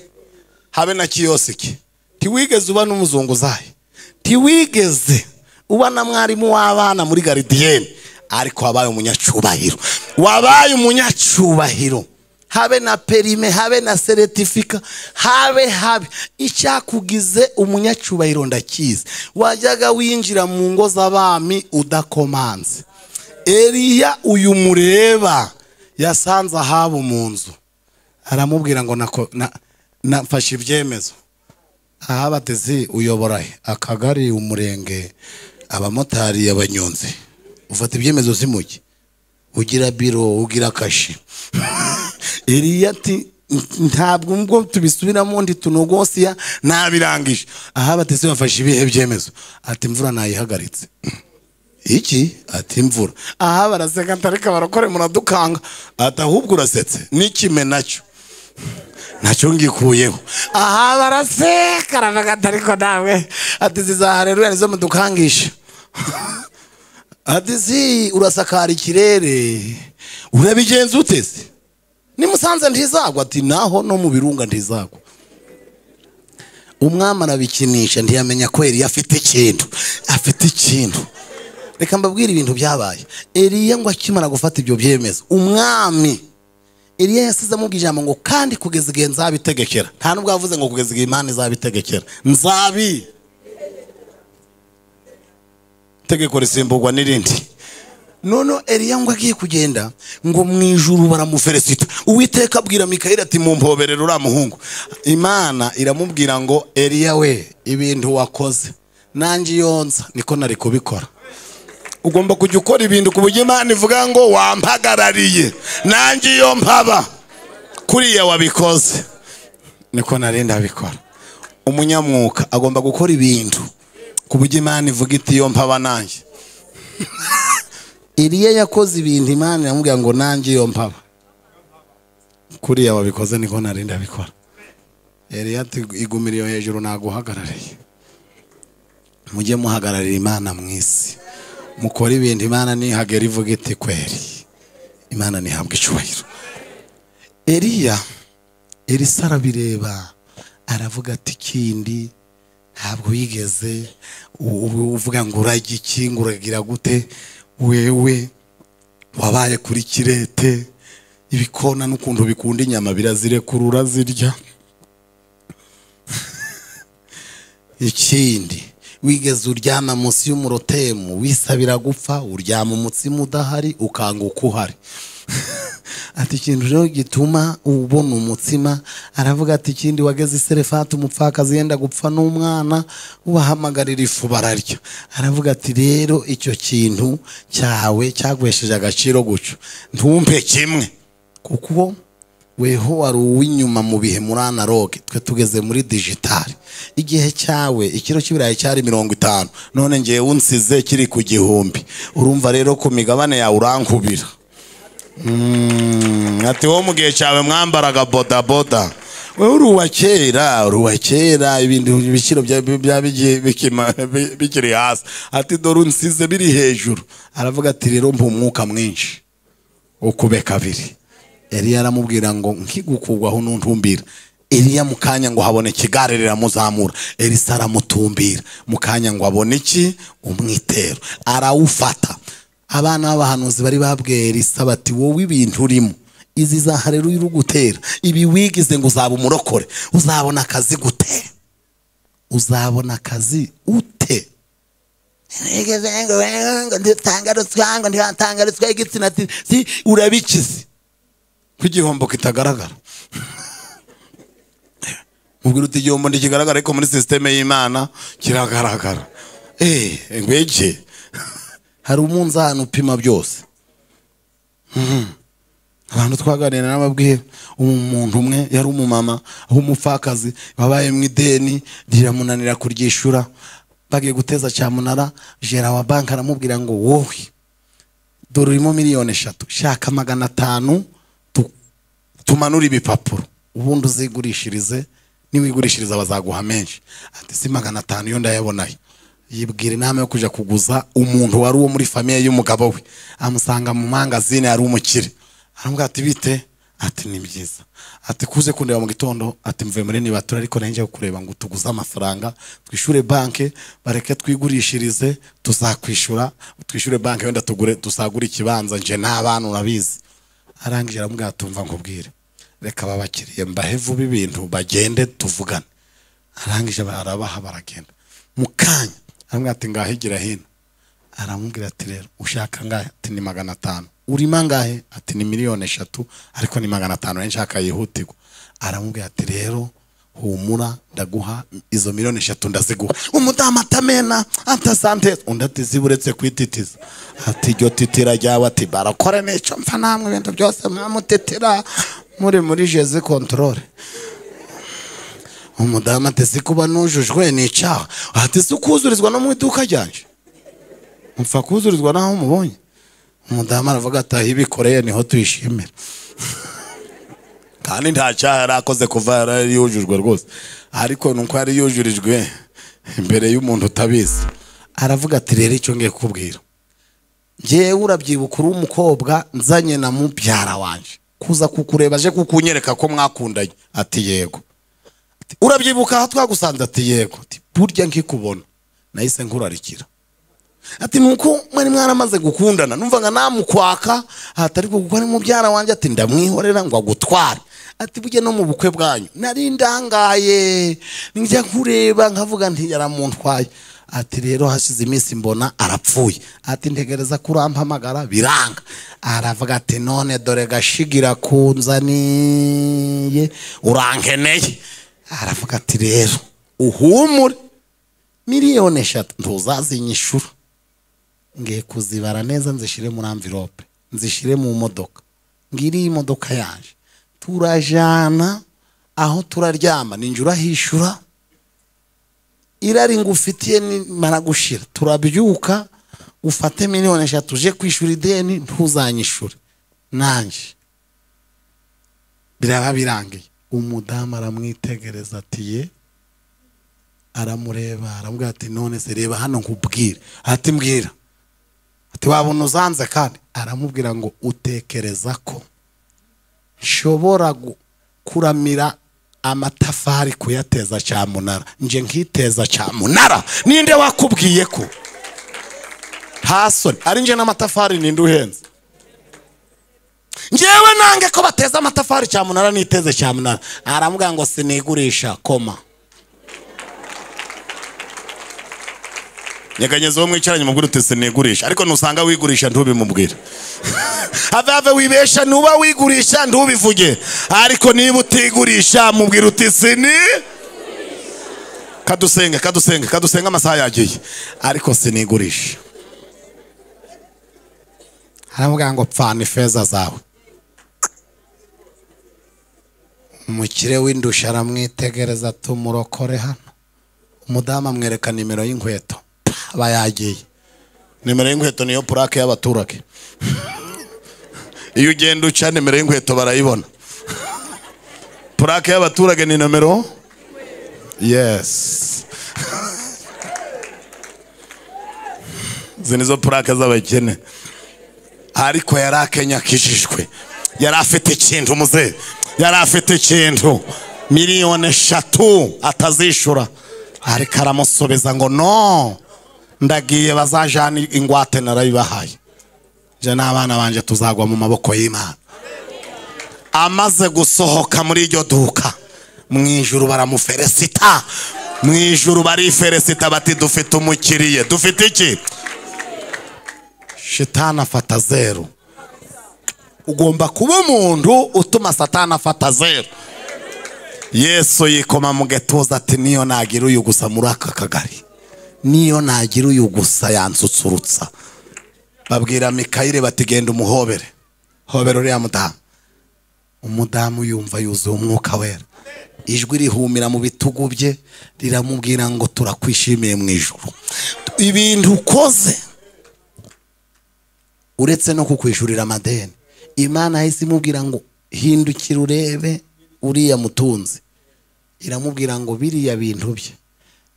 habe na kiyosiki, ntiwigeze uba n'umuzunguzayi, ntiwigeze uba na mwarimu w'abana muri garidiyeni, ariko wabaye umunyacubahiro, wabaye umunyacubahiro. Habe na perime, habe na certificat, habe icyakugize umunyacubahiro ndakizi. Wajyaga winjira mu ngo z'abami udakomanze. Eliya uyu mureba yasanze Ahabu mu nzu, aramubwira ngo nafashe ibyemezo. Ahabu ati uyobora akagari, umurenge, abamotari, abanyonzi, ufata ibyemezo zimuki, ugira biro, ugira kashi. Eliya ati ntabwo ngo tubisubiramo ndi tunogosiya nabirangije. Ahabu ati wafashe ibihe byemezo? Ati imvura nayihagaritse. Iki? Ati imvura. Ahabu araseka ntareka barakore muradukanga. Ati ahubwo urasetse n'ikime nacyo ngikuyeho. Ahabu araseka aravuga ati ariko nawe, ati zizahaleluya nizo mudukangisha. Ati urasakara ikirere, urabigenza utese? Ni Musanze ntizagwa? Ati naho no mu birunga ntizagwa. Umwami arabikinisha, ntiyamenya ko Eliya afite ikintu. Reka mbabwire ibintu byabaye. Eliya ngo akimara gufata ibyo byemezo, umwami Eliya yasize amubwira ijambo ngo kandi kugeza igihe nzabitegekera. Nta nubwo yavuze ngo kugeza igihe Imana izabitegekera. Tegeko risimburwa n'irindi. Nono Eliya ngo agiye kugenda ngo mu ijuru baramufelicita. Uwiteka abwira Mikayeli ati mumpoberere ura muhungu. Imana iramubwira ngo Eliya we ibintu wakoze nanjye yonza niko nari kubikora. Ugomba kujya ukora ibintu kuburyo Imana ivuga ngo wampagarariye nanjye iyo mpaba kuriya wabikoze niko nari ndabikora. Umunyamwuka agomba gukora ibintu kuburyo Imana ivuga iti iyo mpaba nanjye. Eliya yakoze ibintu Imana iramubwira ngo nanjye iyo mpaba kuriya wabikoze niko nari ndabikora. Eliya ati igumira iyo hejuru naguhagarariye. Mujye muhagararira Imana mu isi, mukora ibintu Imana nihagera ivuga iti kweri Imana nihabwa icyubahiro. Elisa arabireba aravuga ati kindi ntabwo yigeze uvuga ngo urajya iki ngo uragira gute, wewe wabaye kuri Kirete ibikona n'ukuntu bikunda inyama birazirekurura zirya. Ikindi wigeze uryama munsi y'umurotemu wisabira gupfa, uryama umutsima udahari ukanguka uhari. Ati ikintu rero gituma ubona umutsima, aravuga ati ikindi wageze i Serefati umupfakazi yenda gupfa n'umwana ubahamagarira ifu bararya. Aravuga ati rero icyo kintu cyawe cyagwesheje agaciro gucyo ntumpe kimwe, kuko weho wari uw'inyuma mu bihe muri analogue, twe tugeze muri digital. Igihe cyawe ikiro cy'ibirayi cyari 50, none ngiye unsize kiri ku 1000. Urumva rero ku migabane ya urankubira. Ati wo mu gihe cyawe mwambaraga boda boda, wewe uruwa kera ibintu bikiro bikiri hasi. Ati dore unsize biri hejuru. Aravuga ati rero mpa umwuka mwinshi ukube kabiri. Eliya aramubwira ngo nkigukugwaho nuntumbira. Eliya mukanya ngo habone kigare riramuzamura. Elisa aramutumbira mukanya ngo abone iki umwitero arawufata. Abana b'abahanuzi bari babwiye Elisa bati wowe ibintu urimo izi za hareruya urugutera ibi wigize ngo uzaba umurokore, uzabona akazi gute? Uzabona akazi ute? Nditangarutswa igitsina si urabikize kugihombo kitagaragara. Mubwira uti igihombo ndikigaragara ariko muri systeme y'Imana kiragaragara. Ngwege hari umunzani upima byose. Abantu twaganira n'ababwiye umuntu umwe yari umumama aho umupfakazi babaye mu ideni riramunanira kuryishura, bagiye guteza cyamunara. Jera wa banki aramubwira ngo wowe dore urimo 3,000,000 shaka 500 tumanura ibipapuro ubundi uzigurishirize, niwigurishiriza bazaguha menshi. Ati si 500 yo ndayabonayo. Yibwira inama yo kuja kuguza umuntu wari uwo muri famille y'umugabo we, amusanga mu mangazine ari umukire. Aramubwira ati bite? Ati ni byiza. Ati kuze kundeba mu gitondo. Ati mvuye muri nibatura ariko nanjye kureba ngo tuguze amafaranga twishure banke bareke twigurishirize tuzakwishura, twishure banke wenda tugure tusagura ikibanza nje n'abantu nabizi. Arangije aramubwira tumva nkubwire reka babakiriye mbahevu b'ibintu bagende tuvugane. Arangije barabaha baragenda mukanya. Aramubwira ati ngahigira hino. Aramubwira ati rero ushaka ngahe? Ati ni 500. Urima ngahe? Ati ni 3,000,000 ariko ni 500 nshaka yihutirwa. Aramubwira ati rero humura ndaguha izo 3,000,000 ndaziguha. Umudamu atamena atasante undati ziburetse kwititiza. Ati ryo titira ryawe ati barakore n'icyo mfa namwe ibintu byose mwamutetera muri Jeze controle. Umudamu atese kuba nujujwe n'icyaha. Ati si kuzurizwa no mu iduka ryanje mupfa kuzurizwa naho mubonye. Umudamu aravuga ati ibikoreye niho tuyishimira. Kandi nta cyaha yarakoze kuva yari yujujwe rwose, ariko nuko yari yujurijwe imbere y'umuntu utabizi. Aravuga ati rero icyo ngiye kukubwira ngewe urabyibuka uri umukobwa nzanye na mubyara wanje kuza kukureba aje kukunyereka ko mwakundanye. Ati yego. Ati urabyibuka aho twagusanze? Ati yego. Ati burya nkikubona nahise nkurarikira. Ati nuko mwari mwaramaze gukundana numvaga namukwaka. Ati ariko kuko ari mubyara wanje ati ndamwihorera ngo agutware. Ati burya no mu bukwe bwanyu nari ndangaye njya kureba nkavuga nti yaramuntwaye. ati rero hashize iminsi mbona arapfuye, ati ntegereza kurampamagara biranga. Aravuga ati none dore gashigira kunzaniye urankeneye. Aravuga ati rero uhumure, miliyoni 3 ntuzazinyishura, ngiye kuzibara neza nzishire muri envelope, nzishire mu modoka, ngiri imodoka yaje turajana aho turaryama, ninjura hishura irari ngufitiye nimara gushira, turabyuka ufate miliyoni 3 uje kwishura ideni ntuzanyishure nanje. Biraba birangiye. Umudamu aramwitegereza ati ye, aramureba aramubwira ati none se reba hano nkubwire. Ati mbwira. Ati wabona uzanze kandi. Aramubwira ngo utekereza ko nshobora kuramira amatafari kuyateza cyamunara, nje nkiteza cyamunara? Ninde wakubwiye ko hasoni ari nje n'amatafari ninde uhenze? Njewe nange ko bateza amatafari cyamunara niteze cyamunara. Aramubwira ngo sinigurisha koma. Nyeganyezo mwicaranye mubwira uti sinigurisha, ariko nusanga wigurisha ntubimubwira. Ave wibesha nuba wigurisha ntubivuge, ariko niba utigurisha mubwira uti sini. Kadusenge amasaha yagiye, ariko sinigurisha. Aramubwira ngo pfana ifeza zawe. Umukire w'indusha aramwitegereza tumurokore hano. Umudamu amwereka nimero y'inkweto, bayagiye. Nimero y'inkweto niyo plaque y'abaturage. Iyo ugenda uca nimero y'inkweto barayibona. Plaque y'abaturage ni numero? Yes. Zinizo plaque z'abakene. Ariko yarakenya kishishwe. Yari afite ikintu muze. Yari afite ikintu. Miliyoni 3 atazishura. Ariko aramusobeza ngo no, ndagiye bazajana ingwate narayibahaye. Je n'abana banje tuzagwa mu maboko y'Imana. Amaze gusohoka muri iryo duka, mwijuru baramuferesita. Mwijuru bariferesita bati dufite umukiriye. Dufite iki? Shitana afata 0. Ugomba kuba umuntu utuma Satana afata 0. Yesu yikoma mu gatuza ati niyo nagira uyu gusa muri aka kagari, niyo nagira uyu gusa yansutsurutsa. Babwira Mikayire bati genda umuhobere. Hobero uriya mudamu. Umudamu yumva yuzuye umwuka wera. Ijwi rihumira mu bitugu bye riramubwira ngo turakwishimiye mu ijuru. Ibintu ukoze uretse no kukwishurira amadeni, Imana yahise imubwira ngo hindukira urebe uriya mutunzi. Iramubwira ngo biriya bintu bye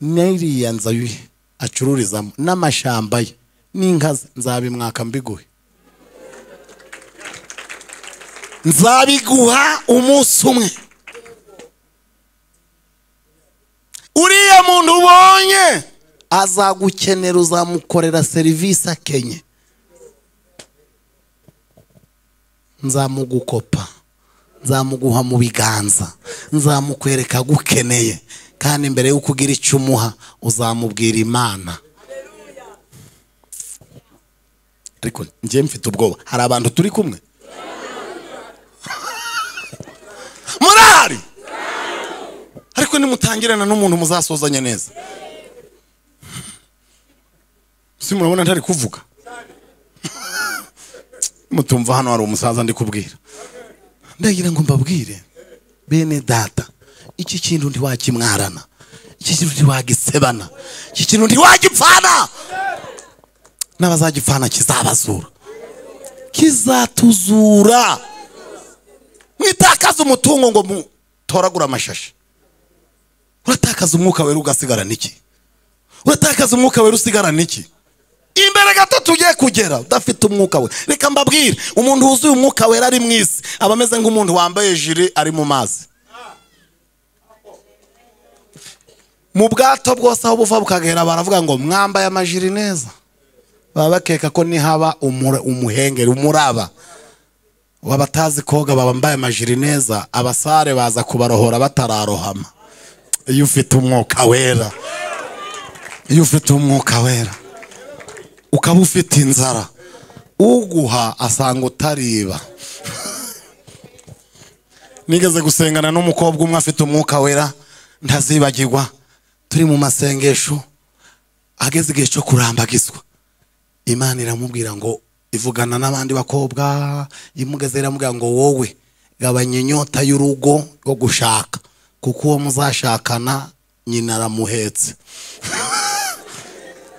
n'iriya nzu acururizamo n'amashamba ye n'inkazi nzabimwaka mbiguhe. Nzabiguha umunsi umwe. Uriya muntu ubonye azagukenera, uzamukorera serivisi akenye. Nzamugukopa, nzamuguha mu biganza, nzamukwereka gukeneye, kandi mbere yo kugira icyo umuha uzamubwira Imana. Ariko nje mfite ubwoba, hari abantu turi kumwe murari, ariko nimutangirana n'umuntu muzasozanye neza. Si murabona ntari kuvuga? Mutumva hano hari umusaza ndi kubwira. Ndagira ngo mbabwire bene data, iki kintu ntiwakimwarana, iki kintu ntiwagisebana, iki kintu ntiwagipfana. N'abazagipfana kizabazura, kizatuzura. Mwitakaza umutungo ngo mutoragura amashashi. Uratakaza umwuka wera ugasigara niki? Uratakaza umwuka wera usigara niki? Imbere gato tugiye kugera udafite umwuka we. Reka mbabwire, umuntu wuzuye umwuka wera ari mwisi aba ameze nk'umuntu wambaye jiri ari mu mazi. Mu bwato bwose aho buva bukagera baravuga ngo mwambaye amajiri neza. Baba bakeka ko nihaba umuhengeri umuraba. Wabatazi koga babambaye amajiri neza, abasare baza kubarohora batararohama. Iyo ufite umwuka wera iyo ufite umwuka wera ukaba ufite inzara uguha asanga utariba. Nigeze gusengana n'umukobwa umwe afite umwuka wera ntazibagirwa, turi mu masengesho ageze igihe cyo kurambagizwa, Imana iramubwira ngo ivugana n'abandi bakobwa, imugeze iramubwira ngo wowe gabanya inyota y'urugo rwo gushaka kuko uwo muzashakana nyina aramuhetse.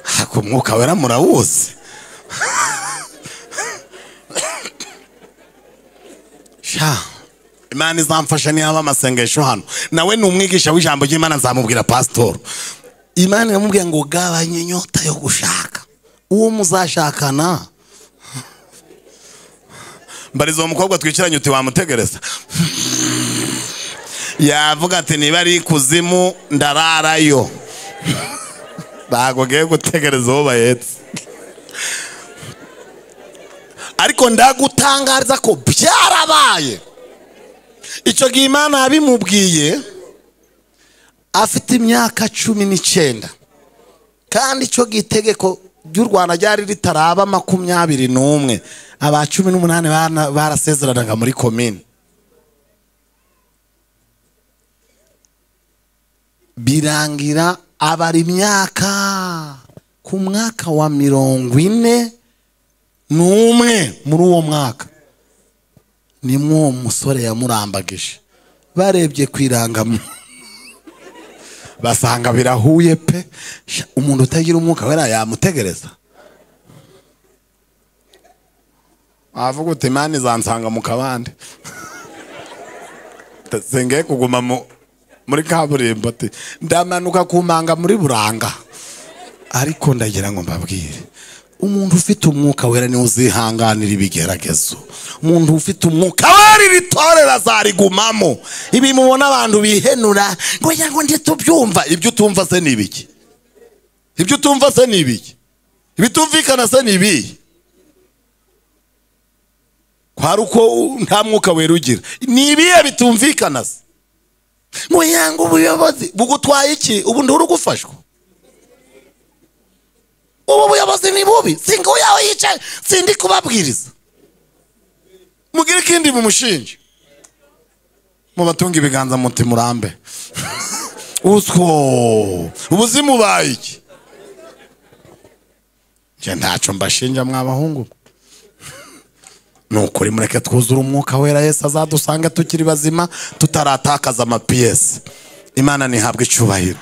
Hako umwuka wera murawuzi. Sha Imana izamfasha niba amasengesho hano, nawe ni umwigisha w'ijambo ry'Imana, nzamubwira pastor. Imana iramubwira ngo gabanya inyota yo gushaka uwo muzashakana. Mbariza uwo mukobwa twikiranye uti wamutegereza. Yavuga ati niba ari kuzimu ndararayo. Bagogeye gutegereza uwo bahetse. Ariko ndagutangariza ko byarabaye. Icyo gihe Imana yabimubwiye afite imyaka 19, kandi icyo gitegeko ry'u Rwanda ryari ritaraba 21, aba 18 barasezeranaga muri komine. Birangira abari imyaka ku mwaka wa 41 muri uwo mwaka nimwo umusore yamurambagije. Barebye kwiranga basanga birahuye pe. Umuntu utagira umwuka wera yamutegereza. Avuga uti Imana izansanga mu kabande. Sengeye kuguma muri kaburimbo ati ndamanuka kumanga muri Buranga. Ariko ndagira ngo mbabwire, umuntu ufite umwuka wera ni uzihanganira ibigeragezo. Umuntu ufite umwuka wera ritorera zarigumamo. Ibi mubona abantu bihenura ngo yango ndi tubyumva, ibyo utumva se nibiki? Ibyo utumva se nibiki? Ibitumvikana se nibi? Kwari uko nta mwuka wera ugira. Nibiye bitumvikana se? Ngo yango ubuyobozi bugutwaye iki? Ubu nduru gufashwa. Ubu buyobozi ni bubi, singo yawe yicaye sindi kubabwiriza. Mugire kindi mumushinje. Mubatunga ibiganza muti murambe. Usko ubuzimu bayiki. Je ntaco mbashinja mwabahungu. Nukuri mureke twuzura umwuka wera, Yesu azadusanga tukiri bazima tutaratakaza amapiyesi. Imana nihabwe icubahiro.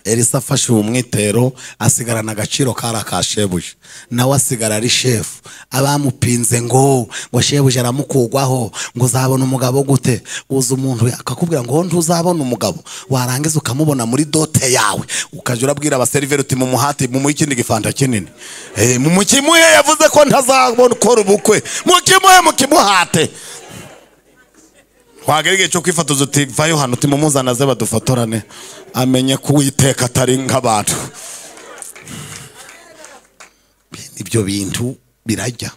Elisa afashe umwitero asigarana agaciro karakashebuje, nawe asigara ari shefu. Abamupinze ngo shebuje aramukugwaho ngo uzabona umugabo gute? Uza umuntu akakubwira ngo ntuzabona umugabo, warangiza ukamubona muri dote yawe, ukaje urabwira abaseriveri uti mu muhati mu ikindi gifanta kinini, mu mukimuye yavuze ko ntazabona ukora ubukwe, mukimuhate. Wagerege cyo kwifatoza uti vayo hano uti mumuzana ze badufotorane amenye ko Uwiteka atari nk'abantu. Ibyo bintu birajya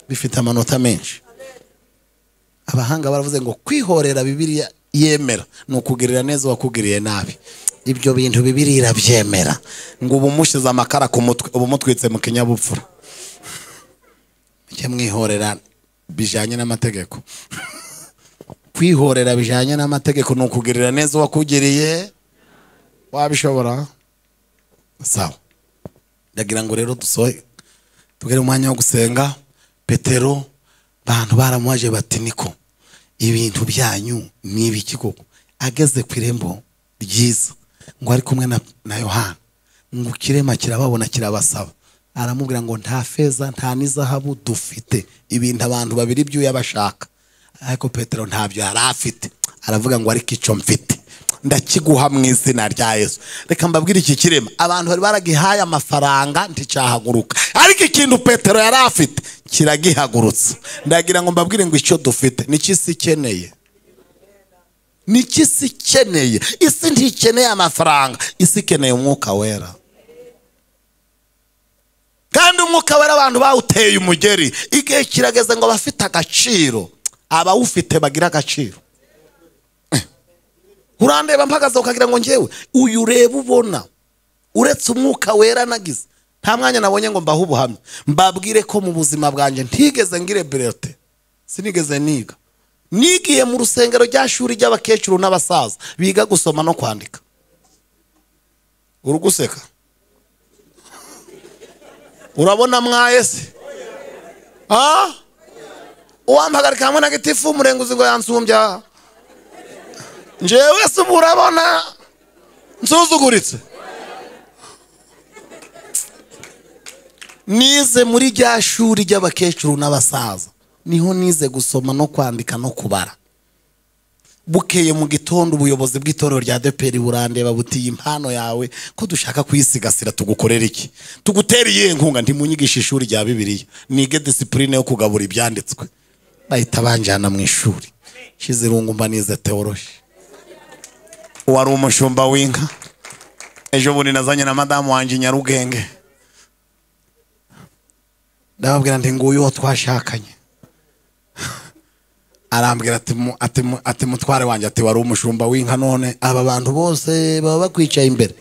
bifite amanota menshi. Abahanga baravuze ngo kwihorera Bibiliya yemera nukugirira neza wakugiriye nabi. Ibyo bintu Bibiliya irabyemera. Ngo ubumushize amakara ku mutwe ubumutwitse mu kinyabupfura. Cyo mwihorera bijanye n'amategeko. Kwihorera bijanye n'amategeko nukugirira neza wakugiriye wabishobora. Sawa, ndagira ngo rero dusohe tugere umwanya wo gusenga. Petero bantu baramuhaje bati niko ibintu byanyu nibiki koko? Ageze ku irembo ryiza ngo ari kumwe na Yohana, ngo kirema kirababona kirabasaba. Aramubwira ngo nta feza nta nizahabu dufite, ibintu abantu babiri byo yabashaka. Ariko Petero ntabyo yari afite. Aravuga ngo ariko icyo mfite ndakiguha mu izina rya Yesu. Reka mbabwire iki kirema, abantu bari baragihaye amafaranga nticahaguruka, ariko ikintu Petero yari afite kiragihagurutsa. Ndagira ngo mbabwire ngo icyo dufite n'ikisi ikeneye, n'ikisi ikeneye. Isi ntikeneye amafaranga, isi ikeneye umwuka wera. Kandi umwuka wera abantu bawuteye umugeri. Igihe kirageze ngo bafite agaciro, abawufite bagira agaciro. Urandeba mpagaze ukagira ngo ngewe uyu reba ubona uretse umwuka wera nagize nta mwanya nabonye ngo mbaho ubuhamya mbabwire ko mu buzima bwanjye ntigeze ngire brevet sinigeze nigiye mu rusengero ry'ashuri ry'abakecuru n'abasaza biga gusoma no kwandika uruguseka urabona mwayese uwampagarika hamwe na gitifu umurenguzi ngo yansumbya njyewe se urabona nsuzuguritse nize muri rya shuri ry'abakecuru n'abasaza niho nize gusoma no kwandika no kubara bukeye mu gitondo ubuyobozi bw'itorero rya ADEPR burandeba butiye impano yawe ko dushaka kuyisigasira tugukorera iki tuguteriye inkunga ndimunyigisha ishuri rya Bibiliya nige discipline yo kugabura ibyanditswe bahita banjana mu ishuri Shizirungu mba nize theology wari umushumba w'inka ejo bundi nazanye na madamu wanje Nyarugenge ndababwira nti nguyu wo twashakanye arambwira ati mutware wanje ati wari umushumba w'inka none aba bantu bose baba bakwicaye imbere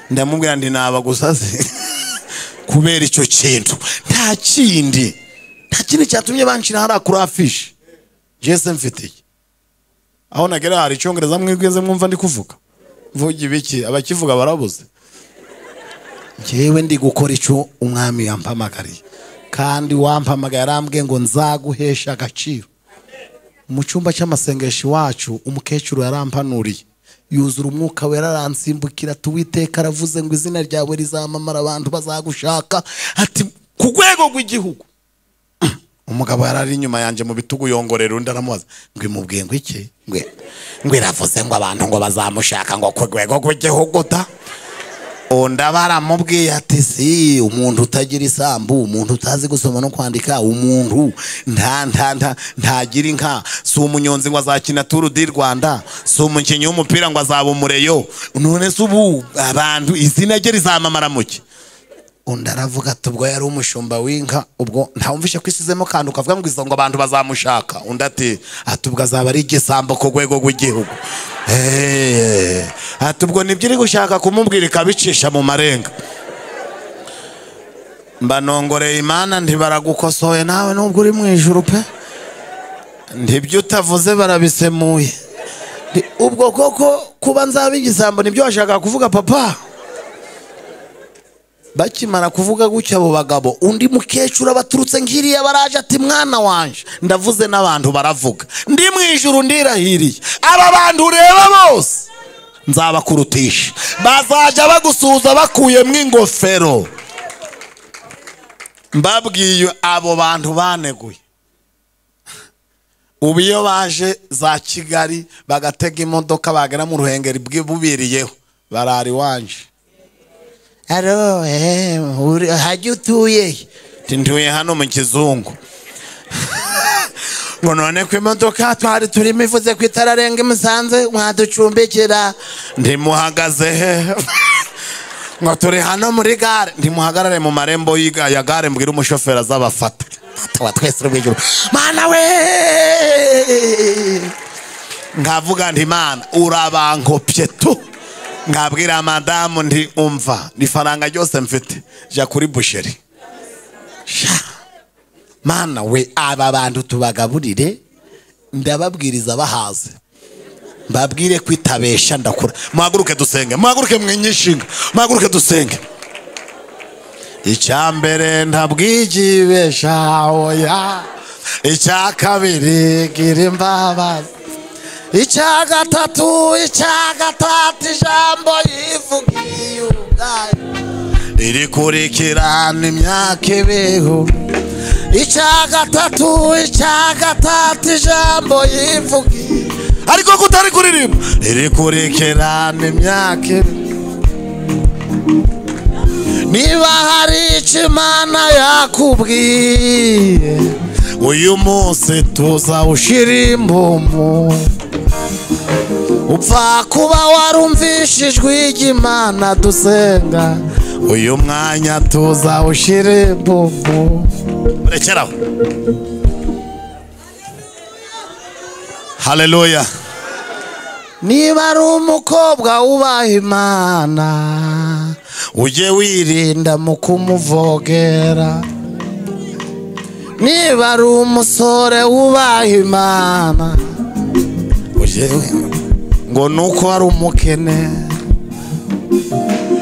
ndamubwira ndi naba gusaze kubera icyo kintu nta kindi cyatumye banshira hari kuri afishe Jesse mfitiye aho nagera hari icyongereza mwigeze mwumva ndi kuvuga mvuga ibiki abakivuga barabuze njyewe ndi gukora icyo umwami yampamagariye kandi wampamagaye arambwiye ngo nzaguhesha agaciro mu cyumba cy'amasengesho wacu umukecuru yarampanuriye yuzura umwuka wera aransimbukira tuwiteka aravuze ngo izina ryawe rizamamara abantu bazagushaka ati ku rwego rw'igihugu umugabo yarari inyuma yanje mu bitugu yongorera undi aramubaza ngo imubwiye ngo iki ngo iravuze ngo abantu ngo bazamushaka ngo ku rwego rw'igihugu ta onda baramubwiye ati si umuntu utagira isambu umuntu utazi gusoma no kwandika umuntu ntagira inka si umunyonzi ngo azakina Tour du Rwanda si umukinnyi w'umupira ngo azaba umureyo none se ubu abantu izina rye rizamamara muke undi aravuga ati ubwo yari umushumba w'inka ubwo ntawumvishe ko isizemo kandi ukavuga ngo izo ngo abantu bazamushaka undi ati ubwo azaba ari igisambo ku rwego rw'igihugu ati ubwo nibyo iri gushaka kumubwira ikabicisha mu marenga mbanongoreye Imana ntibaragukosoye nawe nubwo uri mu ijuru pe ntibyo utavuze barabisemuye ubwo koko kuba nzaba igisambo nibyo washaka kuvuga papa bakimara kuvuga gutya abo bagabo undi mukecuru abaturutse ngiriya baraje ati mwana wanje ndavuze n'abantu baravuga ndi mu ijuru ndirahiriye aba bantu ureba bose nzabakurutisha bazaja bagusuhuza bakuyemo ingofero mbabwiye abo bantu baneguye ubu iyo baje za Kigali bagatega imodoka bagera mu Ruhengeri bwibubiriyeho barari wanje aro hajya utuye ntuye hano mu Kizungu ngo none ko imodoka twari turimo ivuze ku itararenga imusanze mwaducumbikira ndimuhagaze he ngo turi hano muri gare ndimuhagarare mu marembo ya gare mbwira umushoferi azabafata wa twese rubijuru mana we ngavuga nti mana urabankopye tu ngabwira madamu ndi umva ifaranga ryose mfite ja kuri busheri mana we aba bantu tubagaburire ndababwiriza bahaze mbabwire kwitabesha ndakura muhaguruke dusenge muhaguruke mwinyishinga muhaguruke dusenge icyambere ntabwigibesha oya icyakabiri gira imbabazi icyagatatu ijambo yivugiye ubwayo iri kurikirana imyaka ibihu icyagatatu ijambo yivugiye ariko kutari kuririmba iri kurikirana imyaka ibihu niba hari icyo Imana yakubwiye uyu munsi tuzawushira impumu upfa kuba warumvishijwe ry'Imana dusenga uyu mwanya tuzawushira impumu rekeraho haleluya niba ari umukobwa wubaha Imana ujye wirinda mu kumuvogera. Niba ari umusore wubaha Imana, ujye ngo nuko ari umukene.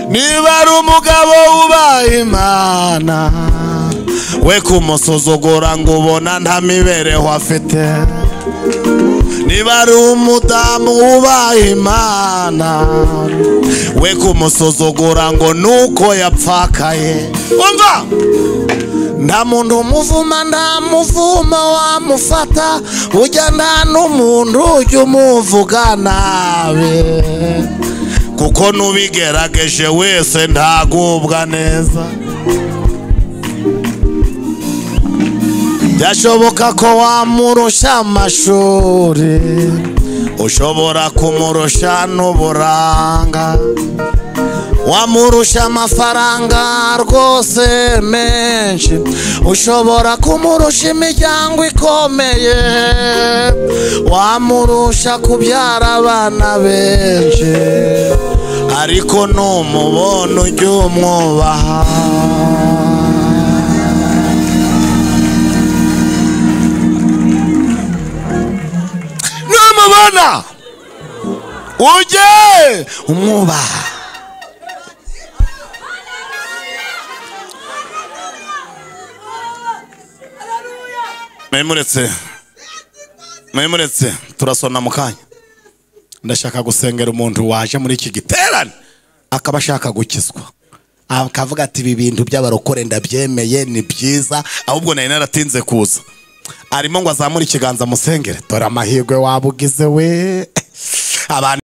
Niba ari umugabo wubaha Imana, we kumusuzugura ngo ubona nta mibereho afite. Niba ari umudamu wubaha Imana, we kumusuzugura ngo nuko yapfakaye. Umva, nta muntu umuvuma, nta muvumo wamufata, ujya nta n'umuntu ujya umuvuga nabi, kuko nubigerageje wese ntagubwa neza. Byashoboka ko wamurusha amashuri, ushobora kumurusha n'uburanga, wamurusha amafaranga rwose menshi, ushobora kumurusha imiryango ikomeye, wamurusha kubyara abana benshi, ariko numubona ujye umwubaha. Numubona ujye umwubaha. Mwemuretse turasona mukanya. Ndashaka gusengera umuntu waje muri iki giterane akaba ashaka gukizwa, akavuga ati ibi bintu by'abarokore ndabyemeye ni byiza, ahubwo nari naratinze kuza. Arimo ngo azamura ikiganza musengere. Dore amahirwe wabugize we. Abantu